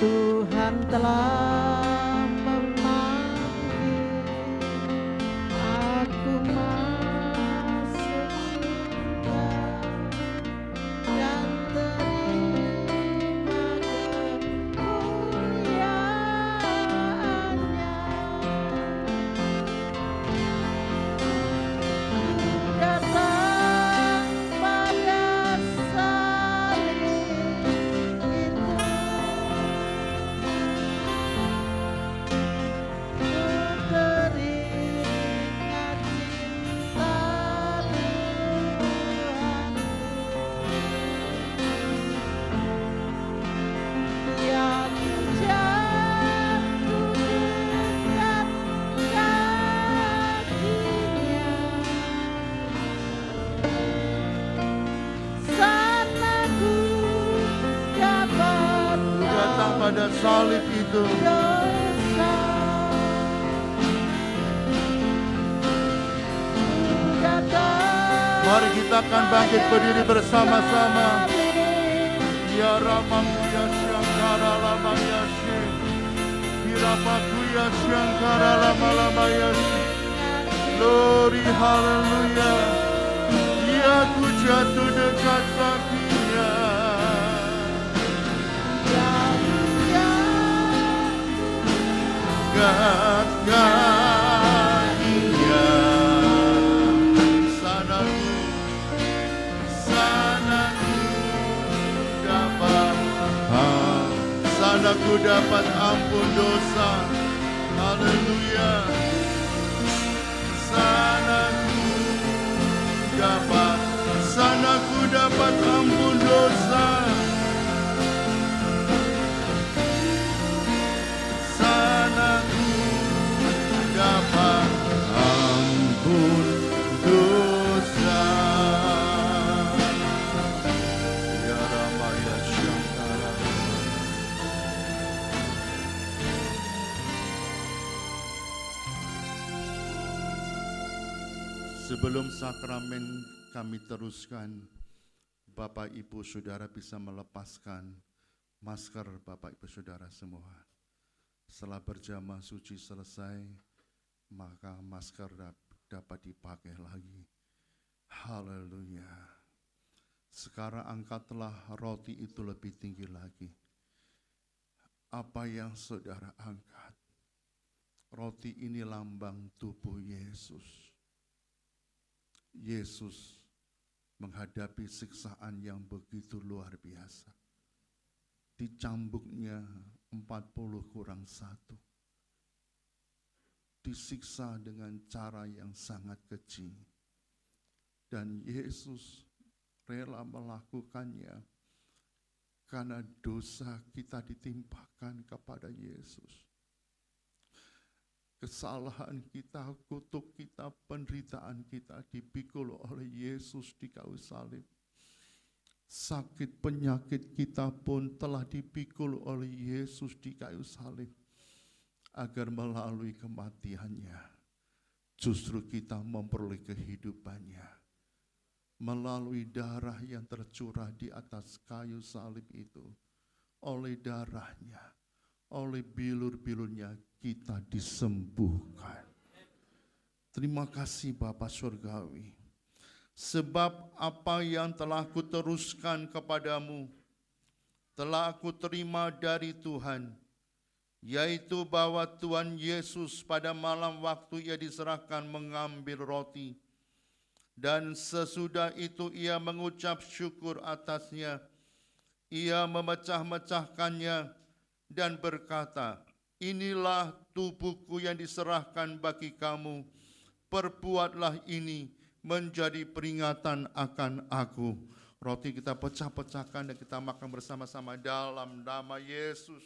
Tuhan telah memanggil aku masuk surga dan terima kemuliaannya. Datang pada salib itu. Teringat cinta Tuhan, yang jatuh dekat kakinya. Sana ku dapat datang pada salib itu. Mari kita akan bangkit berdiri bersama-sama. Ya Ramakuya Shankara Lama Yashi, Hirapakuya Shankara Lama Lama Yashi. Glory, haleluya. Ya, ku jatuh dekat kakinya. Dekat kakinya. Sana ku dapat ampun dosa. Haleluya. Sana ku dapat ampun dosa. Sana ku dapat ampun dosa. Ya Ramaya Shankara. Sebelum sakramen kami teruskan, Bapak Ibu Saudara bisa melepaskan masker Bapak Ibu Saudara semua. Setelah berjamaah suci selesai, maka masker dapat dipakai lagi. Haleluya. Sekarang angkatlah roti itu lebih tinggi lagi. Apa yang saudara angkat? Roti ini lambang tubuh Yesus. Yesus menghadapi siksaan yang begitu luar biasa. Dicambuknya 40+1. Disiksa dengan cara yang sangat keji. Dan Yesus rela melakukannya karena dosa kita ditimpakan kepada Yesus. Kesalahan kita, kutuk kita, penderitaan kita dipikul oleh Yesus di kayu salib. Sakit penyakit kita pun telah dipikul oleh Yesus di kayu salib. Agar melalui kematiannya, justru kita memperoleh kehidupannya. Melalui darah yang tercurah di atas kayu salib itu, oleh darahnya, oleh bilur-bilurnya kita disembuhkan. Terima kasih Bapa Surgawi. Sebab apa yang telah kuteruskan kepadamu, telah aku terima dari Tuhan, yaitu bahwa Tuhan Yesus pada malam waktu ia diserahkan mengambil roti, dan sesudah itu ia mengucap syukur atasnya, ia memecah-mecahkannya dan berkata, inilah tubuhku yang diserahkan bagi kamu, perbuatlah ini menjadi peringatan akan aku. Roti kita pecah-pecahkan dan kita makan bersama-sama dalam nama Yesus.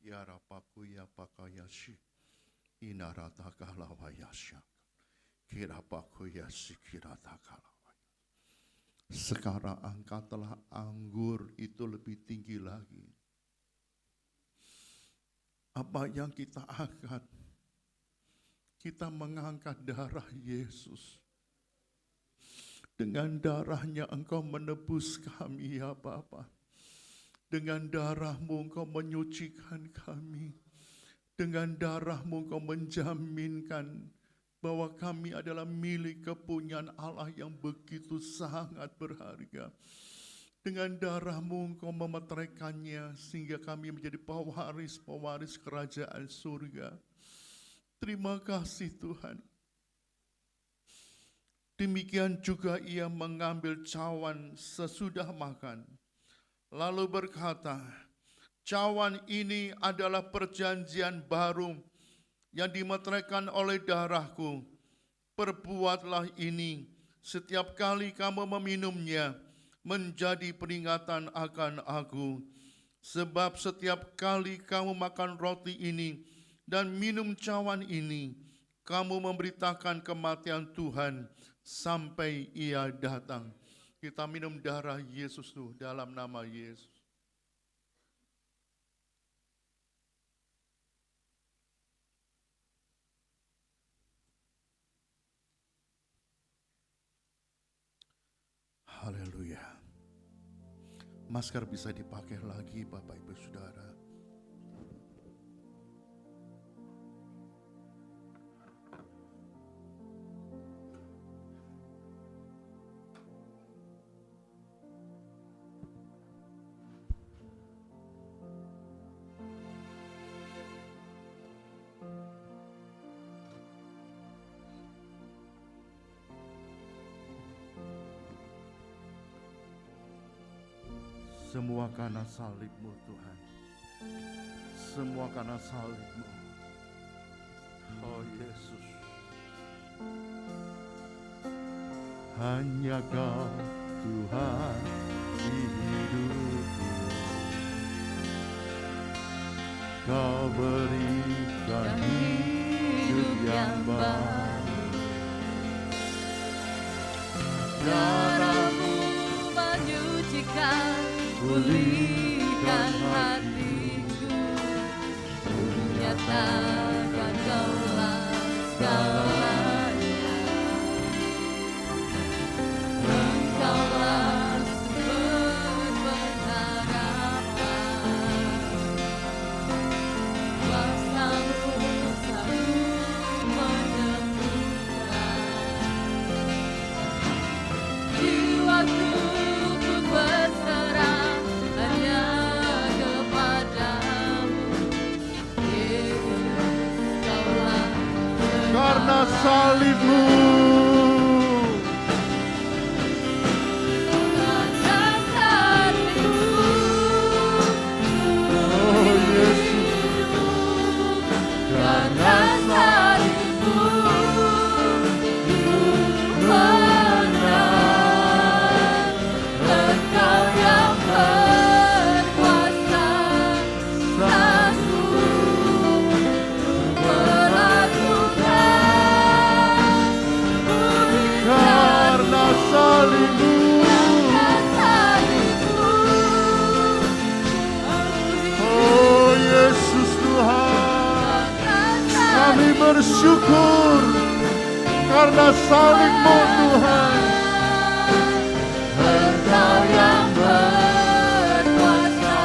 Ya Rapaku ya pakayashi, inarata kalawayasya, kirapaku ya sikirata kalawaya. Sekarang angkatlah anggur itu lebih tinggi lagi. Apa yang kita angkat? Kita mengangkat darah Yesus. Dengan darahnya Engkau menebus kami ya Bapa. Dengan darah-Mu Engkau menyucikan kami. Dengan darah-Mu Engkau menjaminkan bahwa kami adalah milik kepunyaan Allah yang begitu sangat berharga. Dengan darah-Mu Engkau memeteraikannya sehingga kami menjadi pewaris-pewaris kerajaan surga. Terima kasih Tuhan. Demikian juga ia mengambil cawan sesudah makan. Lalu berkata, cawan ini adalah perjanjian baru yang dimeteraikan oleh darahku. Perbuatlah ini setiap kali kamu meminumnya menjadi peringatan akan aku. Sebab setiap kali kamu makan roti ini dan minum cawan ini, kamu memberitakan kematian Tuhan sampai ia datang. Kita minum darah Yesus tuh dalam nama Yesus. Haleluya. Masker bisa dipakai lagi Bapak Ibu Saudara. Semua karena salib-Mu Tuhan. Semua karena salib-Mu. Oh Yesus. Hanya Kau Tuhan di hidupku. Kau berikan hidup yang baru. Darahmu menyucikan, pulihkan hatiku. Nyatakan kaulah segalanya. Engkaulah sumber pengharapan. Kuasa-Mu sanggup menyembuhkan. Jiwaku pun berserah hanya kepadamu. Yesus, Kaulah Karena salib-Mu, karena salib-Mu. oh Yesus, Karena salib-Mu menang, Engkau yang berkuasa, sanggup melakukan mujizat. karena salib-Mu, oh Yesus Tuhan, kami bersyukur karena salib-Mu Tuhan. Engkau yang berkuasa,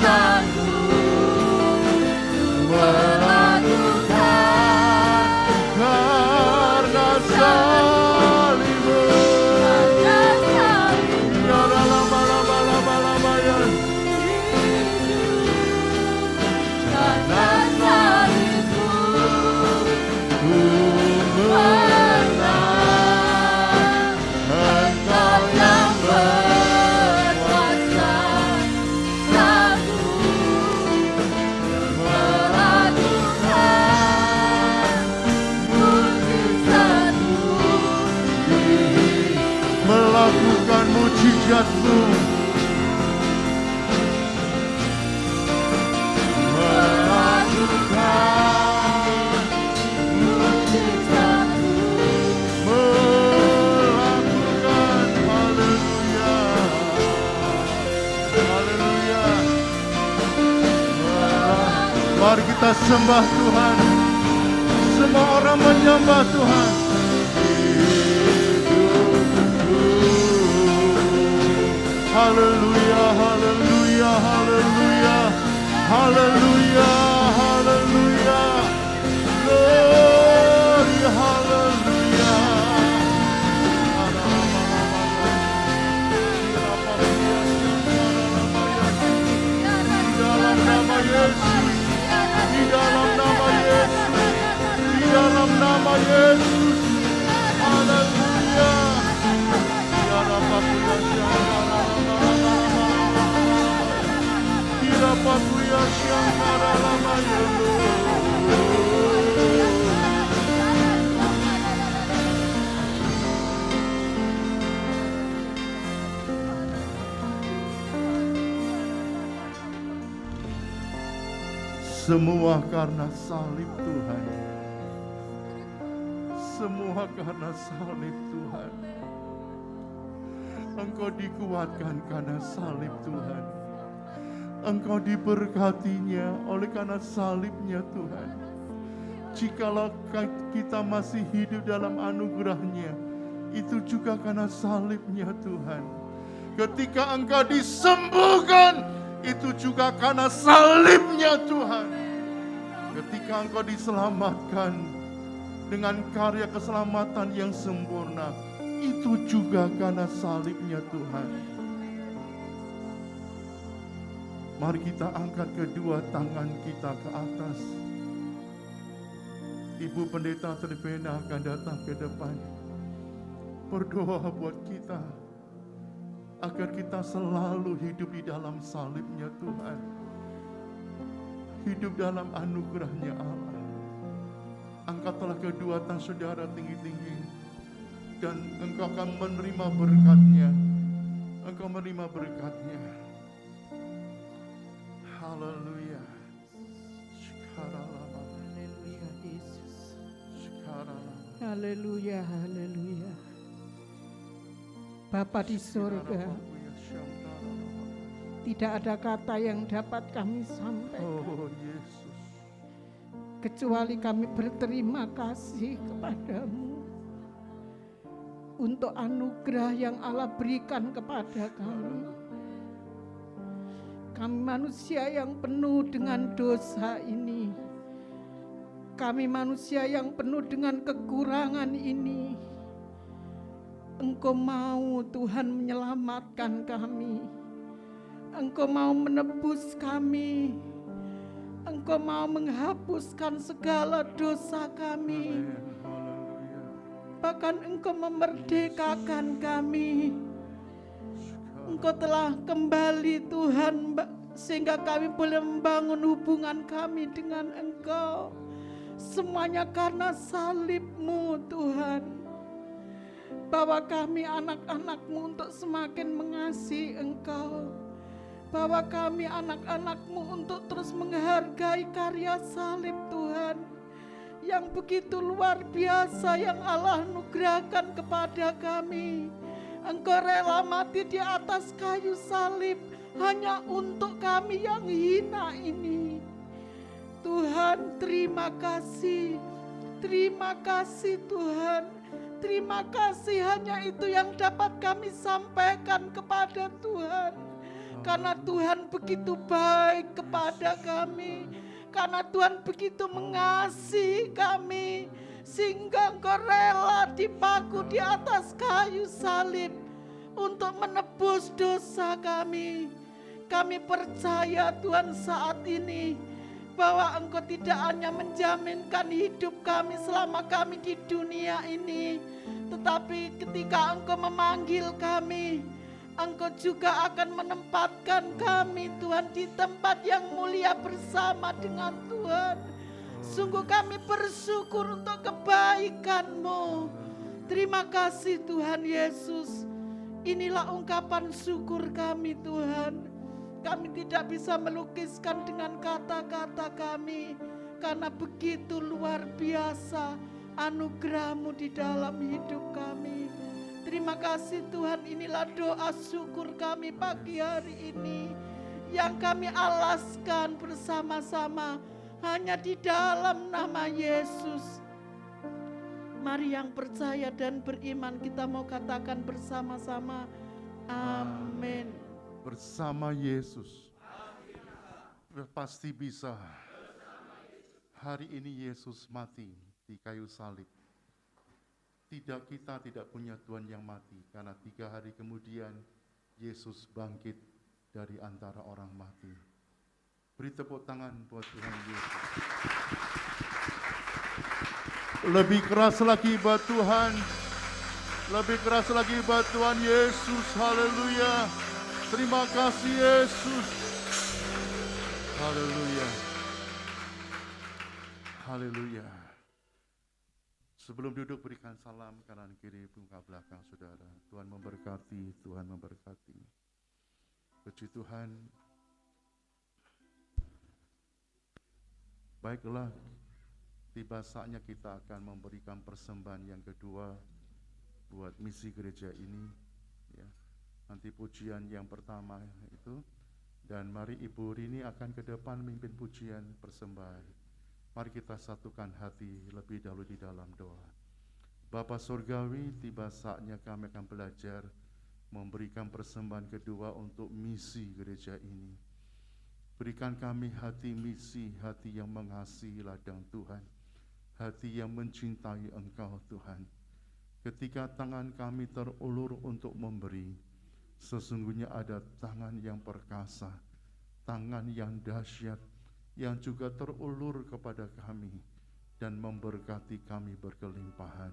sanggup melakukan Karena salib-Mu, karena salib-Mu. ya lama-lama ya. Karena salib-Mu menang, Engkau yang berkuasa, sanggup melakukan mujizat-Mu. Melakukan mujizat-Mu, Melakukan mujizat-Mu. melakukan, haleluya, haleluya. Mari kita sembah Tuhan, semua orang menyembah Tuhan. Haleluya, haleluya, haleluya, haleluya, haleluya, glory, haleluya. Di dalam nama Yesus, di dalam nama Yesus, di dalam nama Yesus, haleluya. Semua karena salib Tuhan. Semua karena salib Tuhan. Engkau dikuatkan karena salib Tuhan. Engkau diberkatinya oleh karena salibnya Tuhan. Jikalau kita masih hidup dalam anugerahnya, itu juga karena salibnya Tuhan. Ketika Engkau disembuhkan, itu juga karena salibnya Tuhan. Ketika Engkau diselamatkan dengan karya keselamatan yang sempurna, itu juga karena salibnya Tuhan. Mari kita angkat kedua tangan kita ke atas. Ibu Pendeta Trivena akan datang ke depan. Berdoa buat kita, agar kita selalu hidup di dalam salibnya Tuhan. Hidup dalam anugerahnya Allah. Angkatlah kedua tangan saudara tinggi-tinggi, dan engkau akan menerima berkatnya. Engkau menerima berkatnya. Haleluya. Haleluya, haleluya. Bapa di surga, tidak ada kata yang dapat kami sampaikan Oh Yesus. kecuali kami berterima kasih kepadamu untuk anugerah yang Allah berikan kepada kami. Kami manusia yang penuh dengan dosa ini. Kami manusia yang penuh dengan kekurangan ini. Engkau mau Tuhan menyelamatkan kami. Engkau mau menebus kami. Engkau mau menghapuskan segala dosa kami. Bahkan Engkau memerdekakan kami. Engkau telah kembali Tuhan, sehingga kami boleh membangun hubungan kami dengan Engkau. Semuanya karena salib-Mu Tuhan. Bawa kami anak-anak-Mu untuk semakin mengasihi Engkau. Bawa kami anak-anak-Mu untuk terus menghargai karya salib Tuhan, yang begitu luar biasa yang Allah anugerahkan kepada kami. Engkau rela mati di atas kayu salib hanya untuk kami yang hina ini. Tuhan, terima kasih. Terima kasih Tuhan. Terima kasih, hanya itu yang dapat kami sampaikan kepada Tuhan. Karena Tuhan begitu baik kepada kami. Karena Tuhan begitu mengasihi kami. Sehingga Engkau rela dipaku di atas kayu salib untuk menebus dosa kami. Kami percaya Tuhan saat ini bahwa Engkau tidak hanya menjaminkan hidup kami selama kami di dunia ini, tetapi ketika Engkau memanggil kami, Engkau juga akan menempatkan kami Tuhan di tempat yang mulia bersama dengan Tuhan. Sungguh kami bersyukur untuk kebaikan-Mu. Terima kasih Tuhan Yesus. Inilah ungkapan syukur kami Tuhan. Kami tidak bisa melukiskan dengan kata-kata kami, karena begitu luar biasa anugerah-Mu di dalam hidup kami. Terima kasih Tuhan, inilah doa syukur kami pagi hari ini, yang kami alaskan bersama-sama hanya di dalam nama Yesus. Mari yang percaya dan beriman kita mau katakan bersama-sama, amin. Bersama Yesus pasti bisa. Hari ini Yesus mati di kayu salib. Kita tidak punya Tuhan yang mati, karena 3 hari kemudian Yesus bangkit dari antara orang mati. Beri tepuk tangan buat Tuhan Yesus. Lebih keras lagi buat Tuhan. Lebih keras lagi buat Tuhan Yesus. Haleluya. Terima kasih Yesus. Haleluya. Haleluya. Sebelum duduk berikan salam kanan kiri muka belakang saudara. Tuhan memberkati, Tuhan memberkati. Puji Tuhan. Baiklah, tiba saatnya kita akan memberikan persembahan yang kedua buat misi gereja ini. Ya. Nanti pujian yang pertama itu, dan mari Ibu Rini akan ke depan memimpin pujian persembahan. Mari kita satukan hati lebih dahulu di dalam doa. Bapa Surgawi, tiba saatnya kami akan belajar memberikan persembahan kedua untuk misi gereja ini. Berikan kami hati misi, hati yang mengasihi ladang Tuhan, hati yang mencintai Engkau Tuhan. Ketika tangan kami terulur untuk memberi, sesungguhnya ada tangan yang perkasa, tangan yang dahsyat, yang juga terulur kepada kami dan memberkati kami berkelimpahan.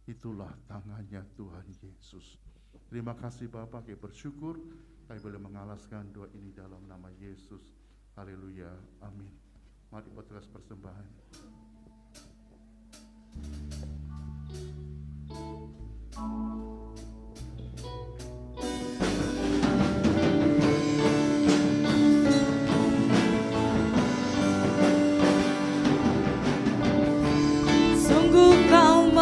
Itulah tangannya Tuhan Yesus. Terima kasih Bapak, kami bersyukur kami boleh mengalaskan doa ini dalam nama Yesus. Haleluya, amin. Mari buat tugas persembahan. Sungguh kau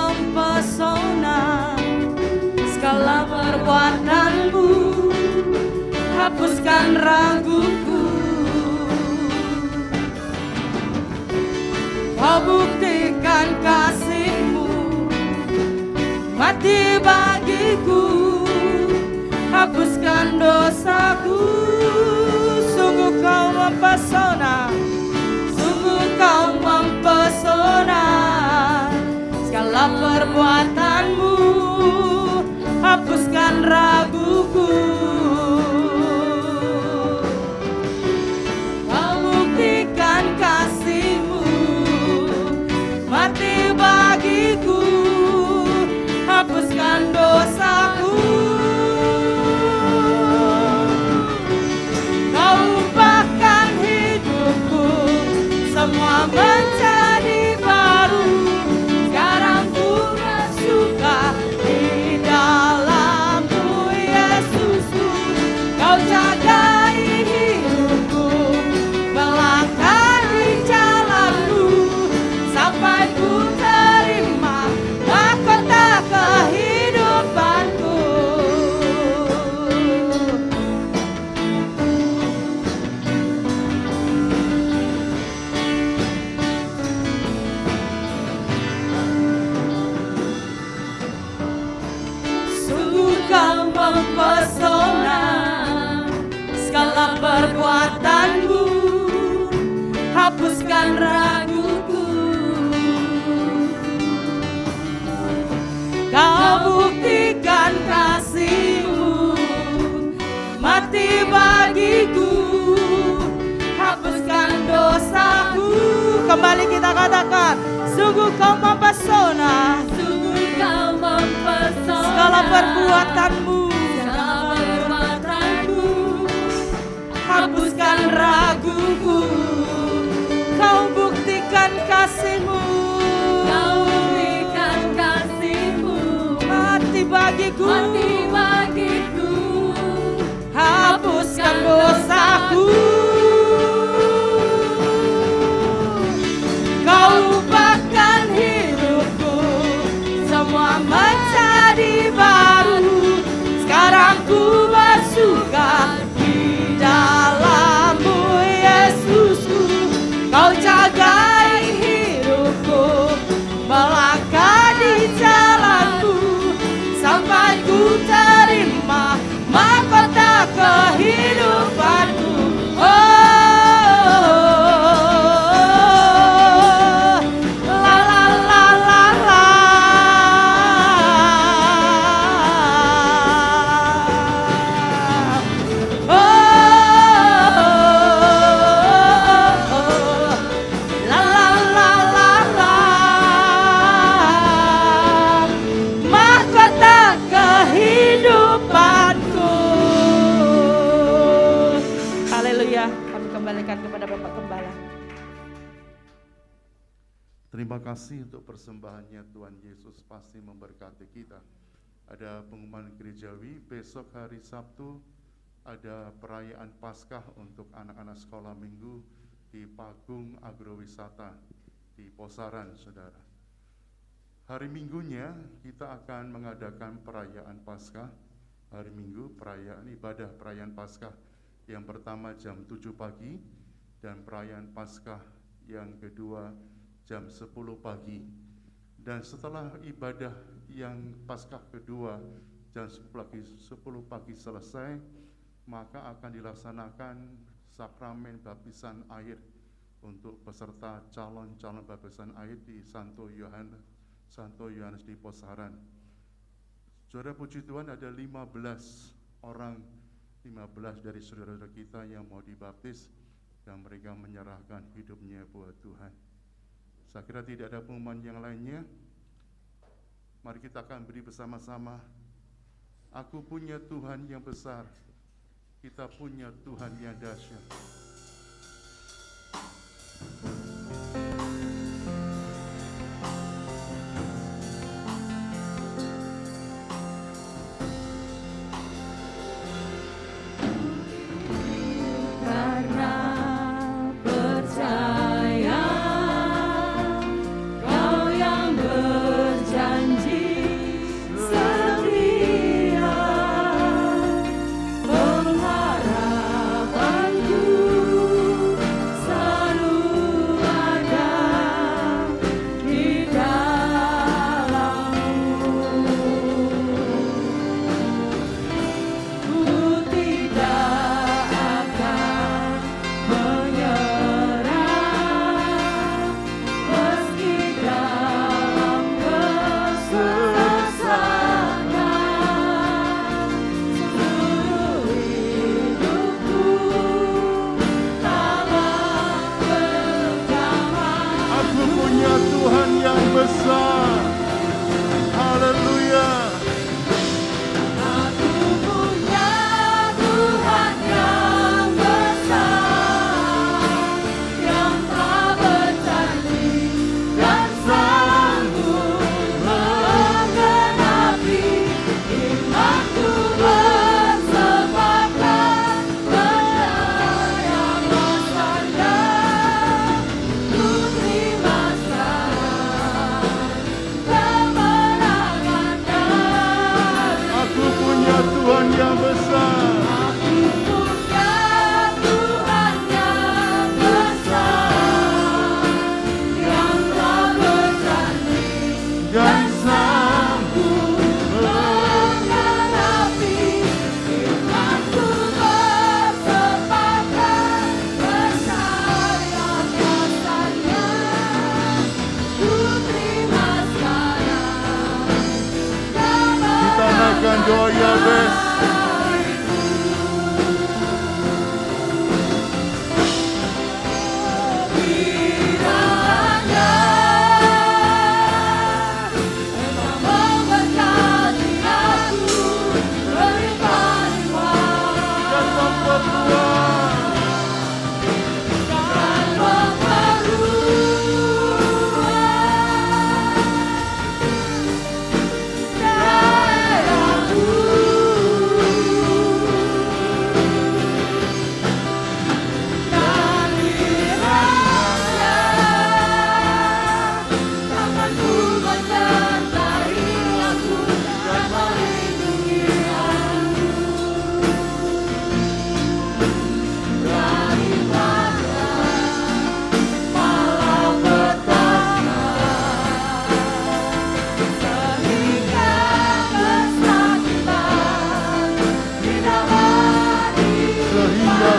hapuskan raguku. Kau buktikan kasih-Mu, mati bagiku, hapuskan dosaku. Sungguh Kau mempesona, sungguh Kau mempesona. Segala perbuatan-Mu, hapuskan raguku. Kau buktikan kasih-Mu, mati bagiku, hapuskan dosaku. Kau ubahkan hidupku, semua menjadi baru. Sekarang ku bersuka di dalam-Mu, Yesusku. Kau jagai hidupku, melangkah di jalan-Mu, sampai ku terima mahkota kehidupanku. Sungguh Kau mempesona, segala perbuatan-Mu, hapuskan raguku. Kau buktikan kasih-Mu, mati bagiku, hapuskan dosaku. Kembali kita katakan, sungguh Kau mempesona, Sungguh Kau mempesona, segala perbuatan-Mu, hapuskan raguku. Kau buktikan kasih-Mu, Kau berikan kasih-Mu, mati bagiku, mati bagiku, hapuskan dosaku. Kau ubahkan hidupku, semua menjadi baru. Sekarang ku bersuka di dalam-Mu, Yesusku. Kau jagai hidupku, melangkah di jalan-Mu, sampai ku terima mahkota kehidupanku. La la la la la. La la la la la. Mahkota kehidupanku. Haleluya. Kami kembalikan kepada Bapak Gembala. Terima kasih untuk persembahannya. Tuhan Yesus pasti memberkati kita. Ada pengumuman gerejawi, besok hari Sabtu ada perayaan Paskah untuk anak-anak sekolah minggu di Pagung Agrowisata di Posaran, saudara. Hari Minggunya kita akan mengadakan perayaan Paskah. Hari Minggu ibadah perayaan Paskah yang pertama jam 7 pagi dan perayaan Paskah yang kedua jam 10 pagi. Dan setelah ibadah yang Paskah kedua jam 10 pagi selesai, maka akan dilaksanakan sakramen baptisan air untuk peserta calon baptisan air di Santo Yohanes di Posaran. Saudara, puji Tuhan, ada 15 orang, 15 dari saudara-saudara kita yang mau dibaptis dan mereka menyerahkan hidupnya buat Tuhan. Saya kira tidak ada pengumuman yang lainnya. Mari kita akan beri bersama-sama. Aku punya Tuhan yang besar. Kita punya Tuhan yang dahsyat. Setia mengharap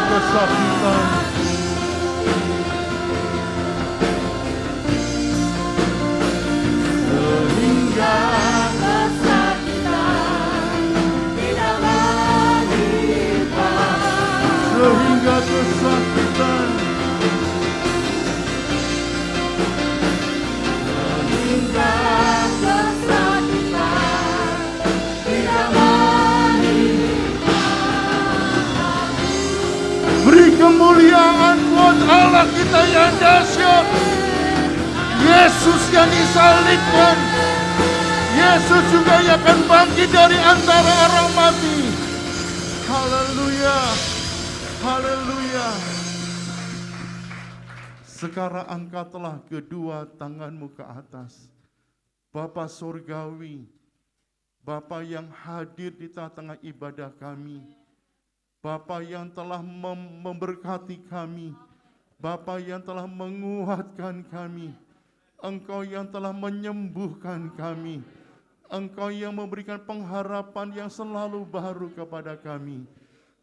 kesakitan. Sehingga sehingga kesakitan beri kemuliaan buat Allah kita yang dahsyat, Yesus yang disalibkan. Yesus juga yang akan bangkit dari antara orang mati. Haleluya. Haleluya. Sekarang angkatlah kedua tanganmu ke atas. Bapa Surgawi, Bapa yang hadir di tengah-tengah ibadah kami, Bapa yang telah memberkati kami, Bapa yang telah menguatkan kami, Engkau yang telah menyembuhkan kami, Engkau yang memberikan pengharapan yang selalu baru kepada kami.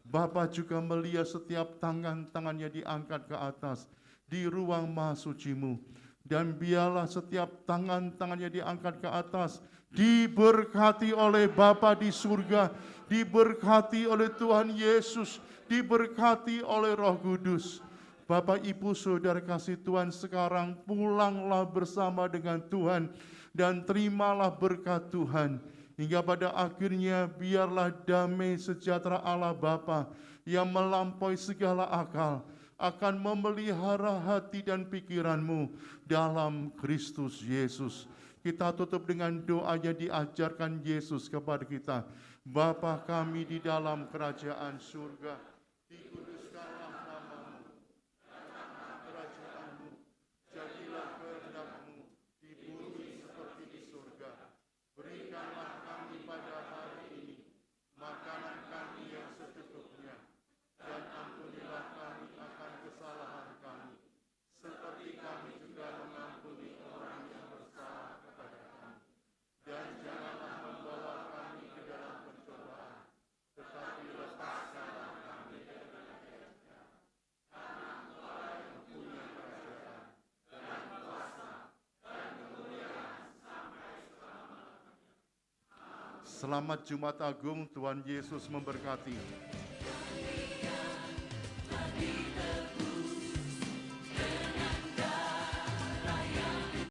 Bapa juga melihat setiap tangannya diangkat ke atas di ruang maha suci-Mu. Dan biarlah setiap tangannya diangkat ke atas diberkati oleh Bapa di surga, diberkati oleh Tuhan Yesus, diberkati oleh Roh Kudus. Bapak, Ibu, Saudara kasih Tuhan, sekarang pulanglah bersama dengan Tuhan dan terimalah berkat Tuhan. Hingga pada akhirnya biarlah damai sejahtera Allah Bapa yang melampaui segala akal akan memelihara hati dan pikiranmu dalam Kristus Yesus. Kita tutup dengan doa yang diajarkan Yesus kepada kita. Bapa kami di dalam kerajaan surga, dikuduskanlah namamu, datanglah kerajaanmu, jadilah kehendak-Mu di bumi seperti di surga. Berikanlah kami pada hari ini makanan kami yang secukupnya, dan ampunilah kami akan kesalahan kami, seperti kami juga mengampuni orang yang bersalah kepada kami. Dan janganlah membawa kami ke dalam pencobaan, tetapi lepaskanlah kami dari yang jahat. Karena Engkau yang punya kerajaan dan kuasa dan kemuliaan sampai selama-lamanya. Selamat Jumat Agung, Tuhan Yesus memberkati.